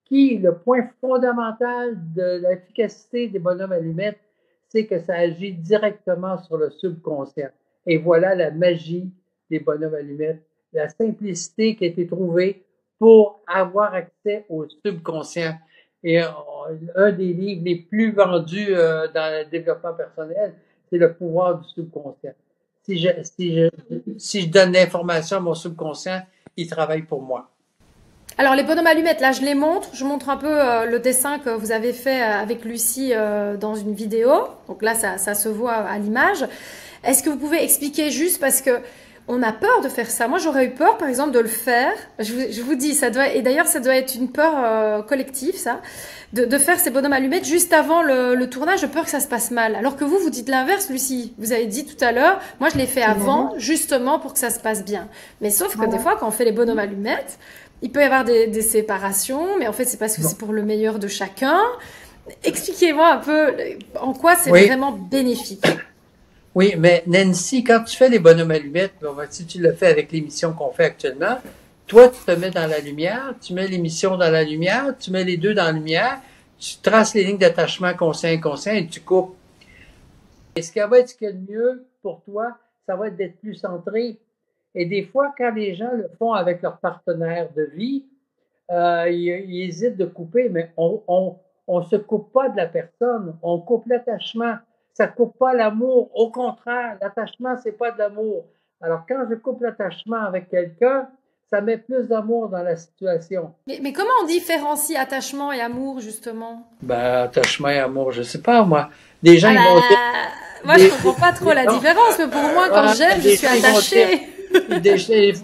qui, le point fondamental de l'efficacité des bonhommes allumettes, c'est que ça agit directement sur le subconscient. Et voilà la magie des bonhommes allumettes, la simplicité qui a été trouvée pour avoir accès au subconscient. Et un des livres les plus vendus dans le développement personnel, c'est le pouvoir du subconscient. Si je donne l'information à mon subconscient, il travaille pour moi. Alors les bonhommes allumettes, là je les montre. Je montre un peu le dessin que vous avez fait avec Lucie dans une vidéo. Donc là ça se voit à l'image. Est-ce que vous pouvez expliquer juste parce que on a peur de faire ça. Moi j'aurais eu peur par exemple de le faire. Je vous dis, ça doit, et d'ailleurs ça doit être une peur collective ça, de faire ces bonhommes allumettes juste avant le tournage. J'ai peur que ça se passe mal. Alors que vous dites l'inverse, Lucie. Vous avez dit tout à l'heure, moi je l'ai fait avant justement pour que ça se passe bien. Mais sauf que des fois quand on fait les bonhommes allumettes, il peut y avoir des séparations, mais en fait, c'est parce que c'est pour le meilleur de chacun. Expliquez-moi un peu en quoi c'est vraiment bénéfique. Oui, mais Nancy, quand tu fais les bonhommes allumettes, si tu le fais avec l'émission qu'on fait actuellement, toi, tu te mets dans la lumière, tu mets l'émission dans la lumière, tu mets les deux dans la lumière, tu traces les lignes d'attachement conscient-inconscient et tu coupes. Et ce qui va être ce qu'il y a de mieux pour toi, ça va être d'être plus centré. Et des fois, quand les gens le font avec leur partenaire de vie, ils hésitent de couper, mais on se coupe pas de la personne, on coupe l'attachement. Ça coupe pas l'amour. Au contraire, l'attachement, c'est pas de l'amour. Alors, quand je coupe l'attachement avec quelqu'un, ça met plus d'amour dans la situation. Mais comment on différencie attachement et amour, justement? Ben, attachement et amour, je sais pas, moi. Des gens, ils vont dire... Moi, je comprends pas trop la différence, mais pour moi, quand j'aime, je suis attachée.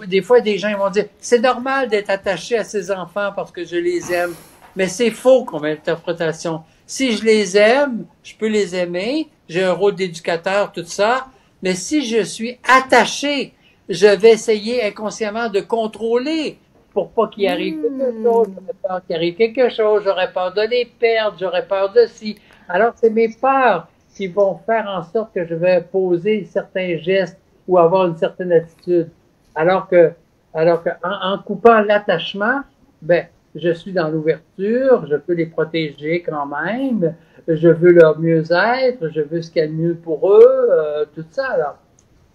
Des fois, des gens ils vont dire c'est normal d'être attaché à ses enfants parce que je les aime. Mais c'est faux comme interprétation. Si je les aime, je peux les aimer. J'ai un rôle d'éducateur, tout ça. Mais si je suis attaché, je vais essayer inconsciemment de contrôler pour pas qu'il arrive quelque chose. J'aurais peur qu'il arrive quelque chose. J'aurais peur de les perdre. J'aurais peur de ci. Alors, c'est mes peurs qui vont faire en sorte que je vais poser certains gestes ou avoir une certaine attitude. Alors que en coupant l'attachement, ben, je suis dans l'ouverture, je peux les protéger quand même, je veux leur mieux-être, je veux ce qu'il y a de mieux pour eux, tout ça.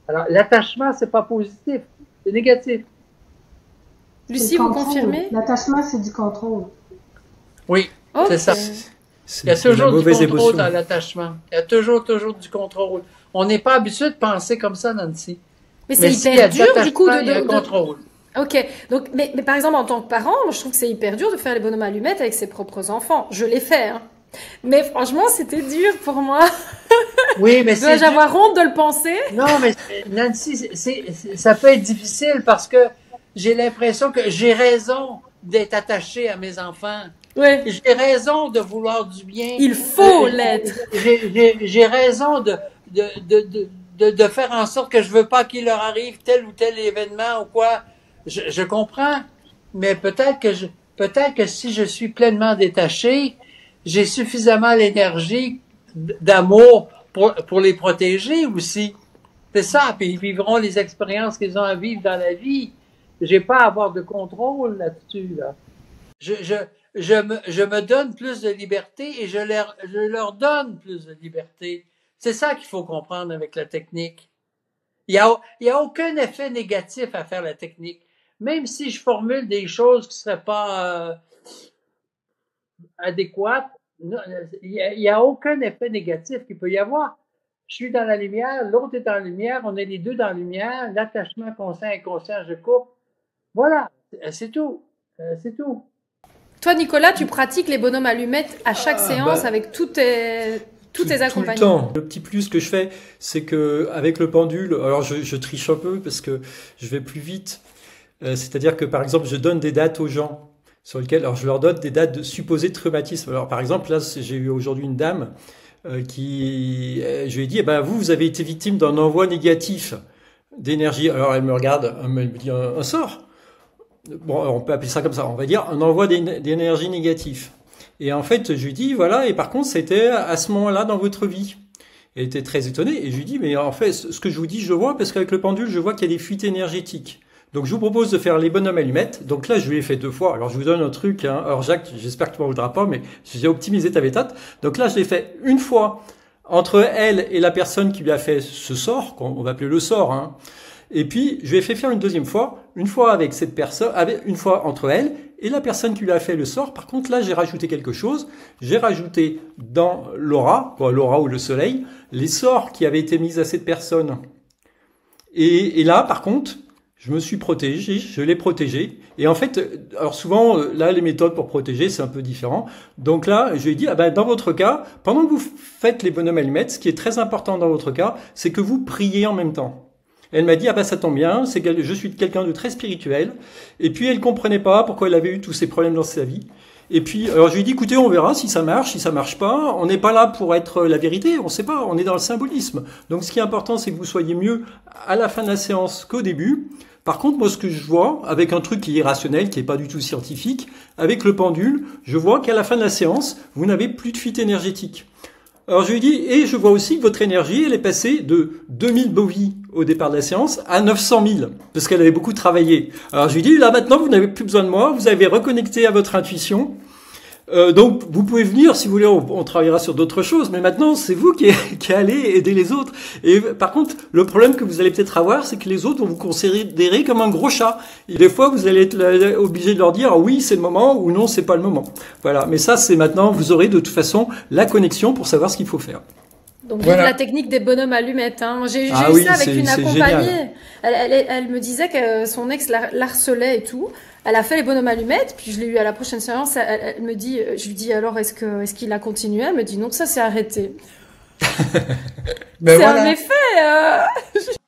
Alors l'attachement, c'est pas positif, c'est négatif. Lucie, vous confirmez? L'attachement, c'est du contrôle. Oui, c'est ça. Il y a toujours du contrôle dans l'attachement. Il y a toujours du contrôle. On n'est pas habitué de penser comme ça, Nancy. Mais c'est hyper dur, du coup, de contrôle. Ok, donc, mais par exemple, en tant que parent, je trouve que c'est hyper dur de faire les bonhommes allumettes avec ses propres enfants. Je l'ai fait, hein. Mais franchement, c'était dur pour moi. Oui, mais c'est. Dois-je avoir honte de le penser? Non, mais Nancy, ça peut être difficile parce que j'ai l'impression que j'ai raison d'être attaché à mes enfants. Oui. J'ai raison de vouloir du bien. Il faut l'être. J'ai raison de faire en sorte que je veux pas qu'il leur arrive tel ou tel événement ou quoi. Je comprends, mais peut-être que si je suis pleinement détaché, j'ai suffisamment l'énergie d'amour pour les protéger aussi. C'est ça, puis ils vivront les expériences qu'ils ont à vivre dans la vie. J'ai pas à avoir de contrôle là-dessus, là. je me donne plus de liberté et je leur donne plus de liberté. C'est ça qu'il faut comprendre avec la technique. Il y a aucun effet négatif à faire la technique. Même si je formule des choses qui seraient pas adéquates, il y a aucun effet négatif qu'il peut y avoir. Je suis dans la lumière, l'autre est dans la lumière, on est les deux dans la lumière, l'attachement conscient-inconscient, je coupe. Voilà, c'est tout. C'est tout. Toi, Nicolas, tu pratiques les bonhommes allumettes à chaque séance avec tous tes accompagnants. Tout le temps. Le petit plus que je fais, c'est que avec le pendule, alors je triche un peu parce que je vais plus vite. C'est-à-dire que par exemple, je donne des dates aux gens sur lesquelles, alors je leur donne des dates de supposés traumatismes. Alors par exemple, là, j'ai eu aujourd'hui une dame je lui ai dit, eh ben, vous avez été victime d'un envoi négatif d'énergie. Alors elle me regarde, elle me dit un sort. Bon, on peut appeler ça comme ça, on va dire un envoi d'énergie négatif. Et en fait, je lui dis, voilà, et par contre, c'était à ce moment-là dans votre vie. Elle était très étonnée, et je lui dis, mais en fait, ce que je vous dis, je vois, parce qu'avec le pendule, je vois qu'il y a des fuites énergétiques. Donc, je vous propose de faire les bonhommes allumettes. Donc là, je lui ai fait 2 fois. Alors, je vous donne un truc, hein. Alors, Jacques, j'espère que tu m'en voudras pas, mais j'ai optimisé ta méthode. Donc là, je l'ai fait une fois entre elle et la personne qui lui a fait ce sort, qu'on va appeler le sort, hein. Et puis, je lui ai fait faire une deuxième fois, une fois avec cette personne, une fois entre elle et la personne qui lui a fait le sort. Par contre, là, j'ai rajouté quelque chose. J'ai rajouté dans l'aura, l'aura ou le soleil, les sorts qui avaient été mis à cette personne. Et là, par contre, je me suis protégé, je l'ai protégé. Et en fait, alors souvent, là, les méthodes pour protéger, c'est un peu différent. Donc là, je lui ai dit, ah ben, dans votre cas, pendant que vous faites les bonhommes allumettes, ce qui est très important dans votre cas, c'est que vous priez en même temps. Elle m'a dit, ah ben ça tombe bien, je suis quelqu'un de très spirituel. Et puis elle comprenait pas pourquoi elle avait eu tous ces problèmes dans sa vie. Et puis, alors je lui ai dit, écoutez, on verra si ça marche pas. On n'est pas là pour être la vérité, on sait pas, on est dans le symbolisme. Donc ce qui est important, c'est que vous soyez mieux à la fin de la séance qu'au début. Par contre, moi, ce que je vois, avec un truc qui est rationnel, qui est pas du tout scientifique, avec le pendule, je vois qu'à la fin de la séance, vous n'avez plus de fuite énergétique. Alors je lui ai dit, et je vois aussi que votre énergie, elle est passée de 2000 bovies au départ de la séance à 900 000, parce qu'elle avait beaucoup travaillé. Alors je lui ai dit, là maintenant, vous n'avez plus besoin de moi, vous avez reconnecté à votre intuition. Donc vous pouvez venir, si vous voulez, on travaillera sur d'autres choses, mais maintenant c'est vous qui allez aider les autres. Et par contre, le problème que vous allez peut-être avoir, c'est que les autres vont vous considérer comme un gros chat. Et des fois, vous allez être obligé de leur dire, oui, c'est le moment, ou non, c'est pas le moment. Voilà, mais ça, c'est maintenant, vous aurez de toute façon la connexion pour savoir ce qu'il faut faire. Donc voilà. La technique des bonhommes allumettes. Hein. J'ai eu ça avec une accompagnée. Elle me disait que son ex l'harcelait et tout. Elle a fait les bonhommes allumettes, puis je l'ai eu à la prochaine séance. Elle me dit, je lui dis alors est-ce qu'il a continué? Elle me dit non, ça s'est arrêté. Ben c'est un effet.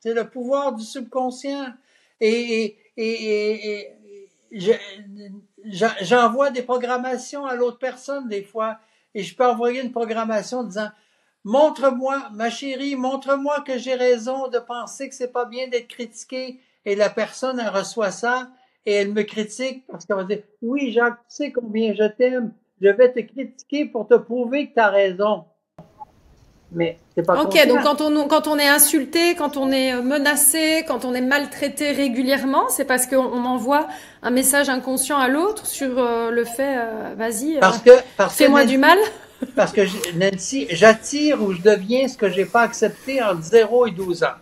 C'est le pouvoir du subconscient. Et j'envoie des programmations à l'autre personne des fois, et je peux envoyer une programmation disant, montre-moi, ma chérie, montre-moi que j'ai raison de penser que c'est pas bien d'être critiqué. Et la personne, elle reçoit ça. Et elle me critique parce qu'elle va dire, oui, Jacques, tu sais combien je t'aime, je vais te critiquer pour te prouver que tu as raison. Mais c'est pas Ok, donc quand on est insulté, quand on est menacé, quand on est maltraité régulièrement, c'est parce qu'on envoie un message inconscient à l'autre sur le fait, vas-y, fais-moi du mal. Parce que Nancy, j'attire ou je deviens ce que j'ai pas accepté entre 0 et 12 ans.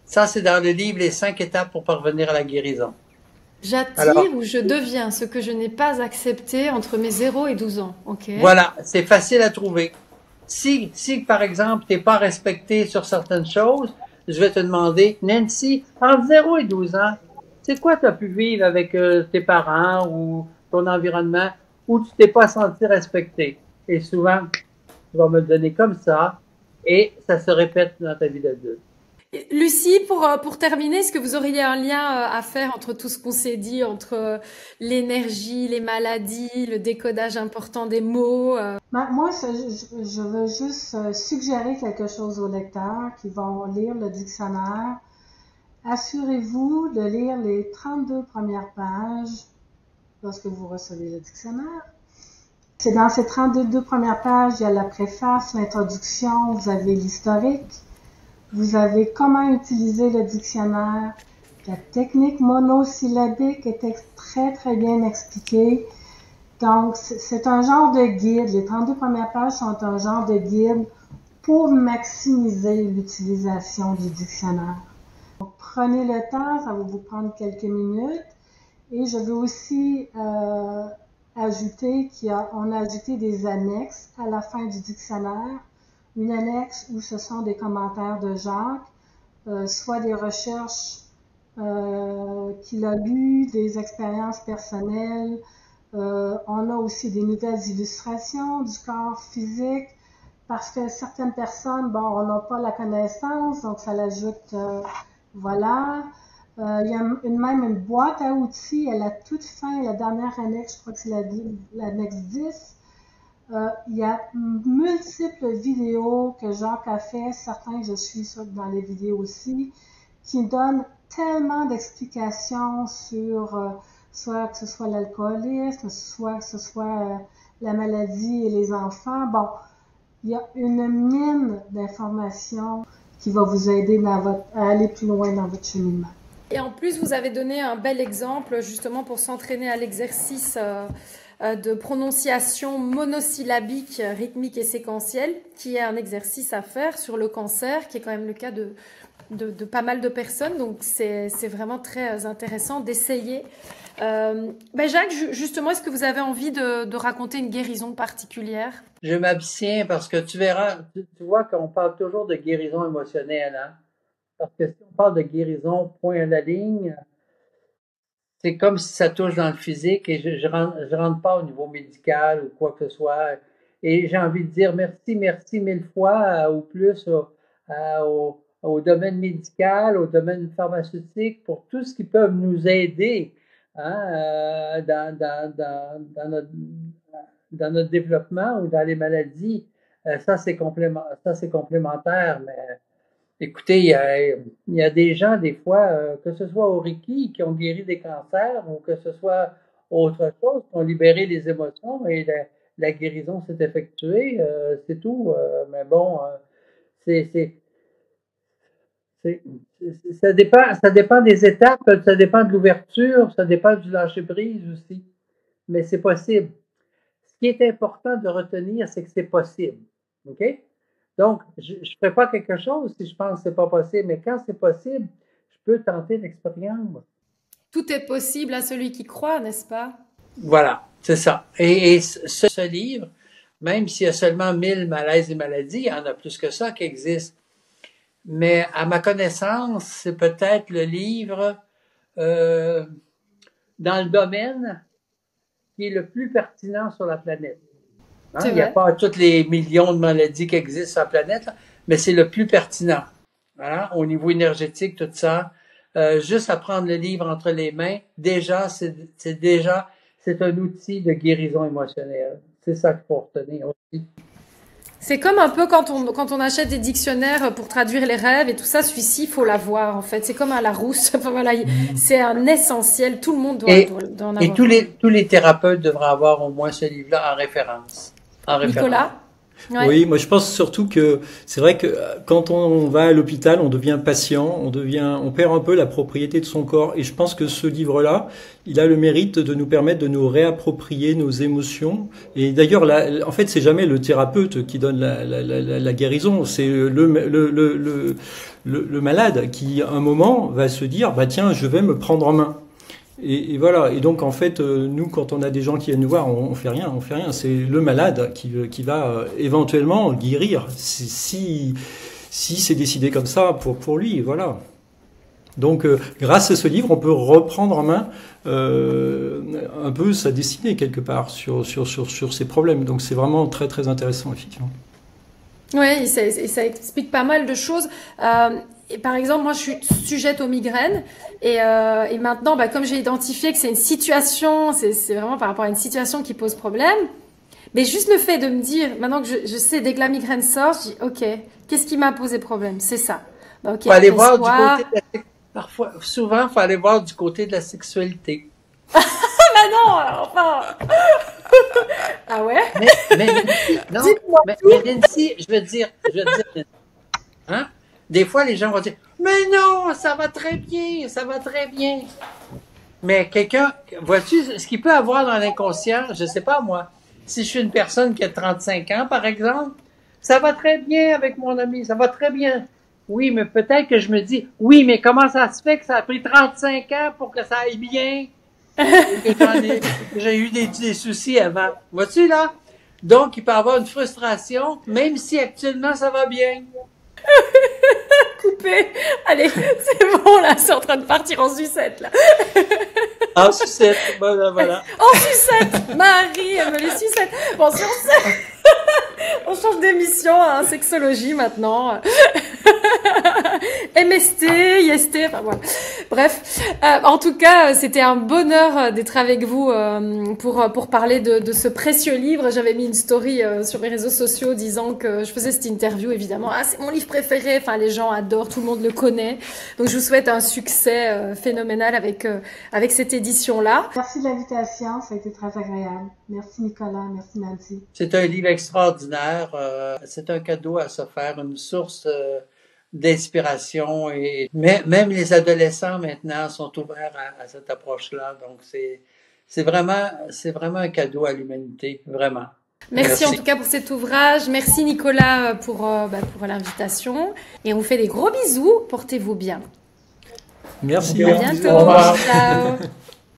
Ça, c'est dans le livre Les 5 étapes pour parvenir à la guérison. J'attire ou je deviens ce que je n'ai pas accepté entre mes 0 et 12 ans. Okay. Voilà, c'est facile à trouver. Si par exemple, tu n'es pas respecté sur certaines choses, je vais te demander, Nancy, entre 0 et 12 ans, c'est quoi tu as pu vivre avec tes parents ou ton environnement où tu t'es pas senti respecté? Et souvent, tu vas me le donner comme ça et ça se répète dans ta vie d'adulte. Lucie, pour terminer, est-ce que vous auriez un lien à faire entre tout ce qu'on s'est dit, entre l'énergie, les maladies, le décodage important des mots Moi, je veux juste suggérer quelque chose aux lecteurs qui vont lire le dictionnaire. Assurez-vous de lire les 32 premières pages lorsque vous recevez le dictionnaire. C'est dans ces 32 premières pages, il y a la préface, l'introduction, vous avez l'historique. Vous avez comment utiliser le dictionnaire. La technique monosyllabique est très, très bien expliquée. Donc, c'est un genre de guide. Les 32 premières pages sont un genre de guide pour maximiser l'utilisation du dictionnaire. Donc, prenez le temps, ça va vous prendre quelques minutes. Et je veux aussi ajouter on a ajouté des annexes à la fin du dictionnaire. Une annexe où ce sont des commentaires de Jacques, soit des recherches qu'il a lues, des expériences personnelles. On a aussi des nouvelles illustrations du corps physique, parce que certaines personnes, bon, on n'a pas la connaissance, donc ça l'ajoute, voilà. Il y a même une boîte à outils à la toute fin, la dernière annexe, je crois que c'est l'annexe 10. Il y a multiples vidéos que Jacques a fait, certains je suis dans les vidéos aussi, qui donnent tellement d'explications sur soit que ce soit l'alcoolisme, soit que ce soit la maladie et les enfants. Bon, il y a une mine d'informations qui va vous aider à aller plus loin dans votre cheminement. Et en plus, vous avez donné un bel exemple justement pour s'entraîner à l'exercice de prononciation monosyllabique, rythmique et séquentielle, qui est un exercice à faire sur le cancer, qui est quand même le cas de pas mal de personnes. Donc, c'est vraiment très intéressant d'essayer. Jacques, justement, est-ce que vous avez envie de raconter une guérison particulière? Je m'abstiens parce que tu verras, tu vois qu'on parle toujours de guérison émotionnelle, hein? Parce que si on parle de guérison point à la ligne, c'est comme si ça touche dans le physique et je rentre pas au niveau médical ou quoi que ce soit. Et j'ai envie de dire merci 1000 fois ou plus au domaine médical, au domaine pharmaceutique pour tout ce qui peut nous aider, hein, dans notre développement ou dans les maladies. Ça, c'est complémentaire, mais écoutez, il y a des gens, des fois, que ce soit au Reiki, qui ont guéri des cancers, ou que ce soit autre chose, qui ont libéré les émotions et la guérison s'est effectuée, c'est tout. Mais bon, ça dépend des étapes, ça dépend de l'ouverture, ça dépend du lâcher-prise aussi. Mais c'est possible. Ce qui est important de retenir, c'est que c'est possible. OK? Donc, je ne ferai pas quelque chose si je pense que c'est pas possible, mais quand c'est possible, je peux tenter l'expérience. Tout est possible à celui qui croit, n'est-ce pas? Voilà, c'est ça. Et ce livre, même s'il y a seulement 1000 malaises et maladies, il y en a plus que ça qui existent. Mais à ma connaissance, c'est peut-être le livre dans le domaine qui est le plus pertinent sur la planète. Hein? Il n'y a pas toutes les millions de maladies qui existent sur la planète, là, mais c'est le plus pertinent. Voilà, au niveau énergétique, tout ça. Juste à prendre le livre entre les mains, déjà, c'est un outil de guérison émotionnelle. C'est ça qu'il faut retenir aussi. C'est comme un peu quand on achète des dictionnaires pour traduire les rêves et tout ça, celui-ci, il faut l'avoir en fait. C'est comme un Larousse. Enfin, voilà, c'est un essentiel. Tout le monde doit en avoir. Et tous les thérapeutes devraient avoir au moins ce livre-là en référence. Nicolas? Ouais. Oui, moi je pense surtout que c'est vrai que quand on va à l'hôpital, on devient patient, on perd un peu la propriété de son corps. Et je pense que ce livre-là, il a le mérite de nous permettre de nous réapproprier nos émotions. Et d'ailleurs, en fait, c'est jamais le thérapeute qui donne la guérison, c'est le malade qui, à un moment, va se dire, bah tiens, je vais me prendre en main. Et voilà. Et donc en fait, nous, quand on a des gens qui viennent nous voir, on fait rien. C'est le malade qui va éventuellement guérir si c'est décidé comme ça pour lui. Voilà. Donc grâce à ce livre, on peut reprendre en main un peu sa destinée quelque part sur ces problèmes. Donc c'est vraiment très très intéressant effectivement. Oui, ça explique pas mal de choses. Et par exemple, moi, je suis sujette aux migraines et maintenant, comme j'ai identifié que c'est une situation, c'est vraiment par rapport à une situation qui pose problème, mais juste le fait de me dire, maintenant que je sais, dès que la migraine sort, je dis, ok, qu'est-ce qui m'a posé problème? C'est ça. Okay, faut aller voir du côté de souvent, faut aller voir du côté de la sexualité. Ben non, enfin. Ah ouais? Mais Nancy, je veux dire, hein? Des fois, les gens vont dire, mais non, ça va très bien. Mais quelqu'un, vois-tu, ce qu'il peut avoir dans l'inconscient, je sais pas moi, si je suis une personne qui a 35 ans, par exemple, ça va très bien avec mon ami, ça va très bien. Oui, mais peut-être que je me dis, oui, mais comment ça se fait que ça a pris 35 ans pour que ça aille bien? Et que j'ai eu des soucis avant. Vois-tu, là? Donc, il peut y avoir une frustration, même si actuellement ça va bien. Coupé. Allez, c'est bon, là, c'est en train de partir en sucette, là. En sucette, voilà. En sucette. Marie, elle me les sucette. Bon, sur ce, on change d'émission à sexologie maintenant. MST, IST, enfin voilà. Bref, en tout cas, c'était un bonheur d'être avec vous pour parler de ce précieux livre. J'avais mis une story sur les réseaux sociaux disant que je faisais cette interview, évidemment. Ah, c'est mon livre préféré. Enfin, les gens adorent, tout le monde le connaît. Donc, je vous souhaite un succès phénoménal avec cette édition-là. Merci de l'invitation, ça a été très agréable. Merci Nicolas, merci Nancy. C'est un livre extraordinaire. C'est un cadeau à se faire, une source d'inspiration. Et même les adolescents maintenant sont ouverts à cette approche-là. Donc c'est vraiment un cadeau à l'humanité, vraiment. Merci en tout cas pour cet ouvrage. Merci Nicolas pour l'invitation. Et on vous fait des gros bisous. Portez-vous bien. Merci. À bientôt. Au revoir. Ciao.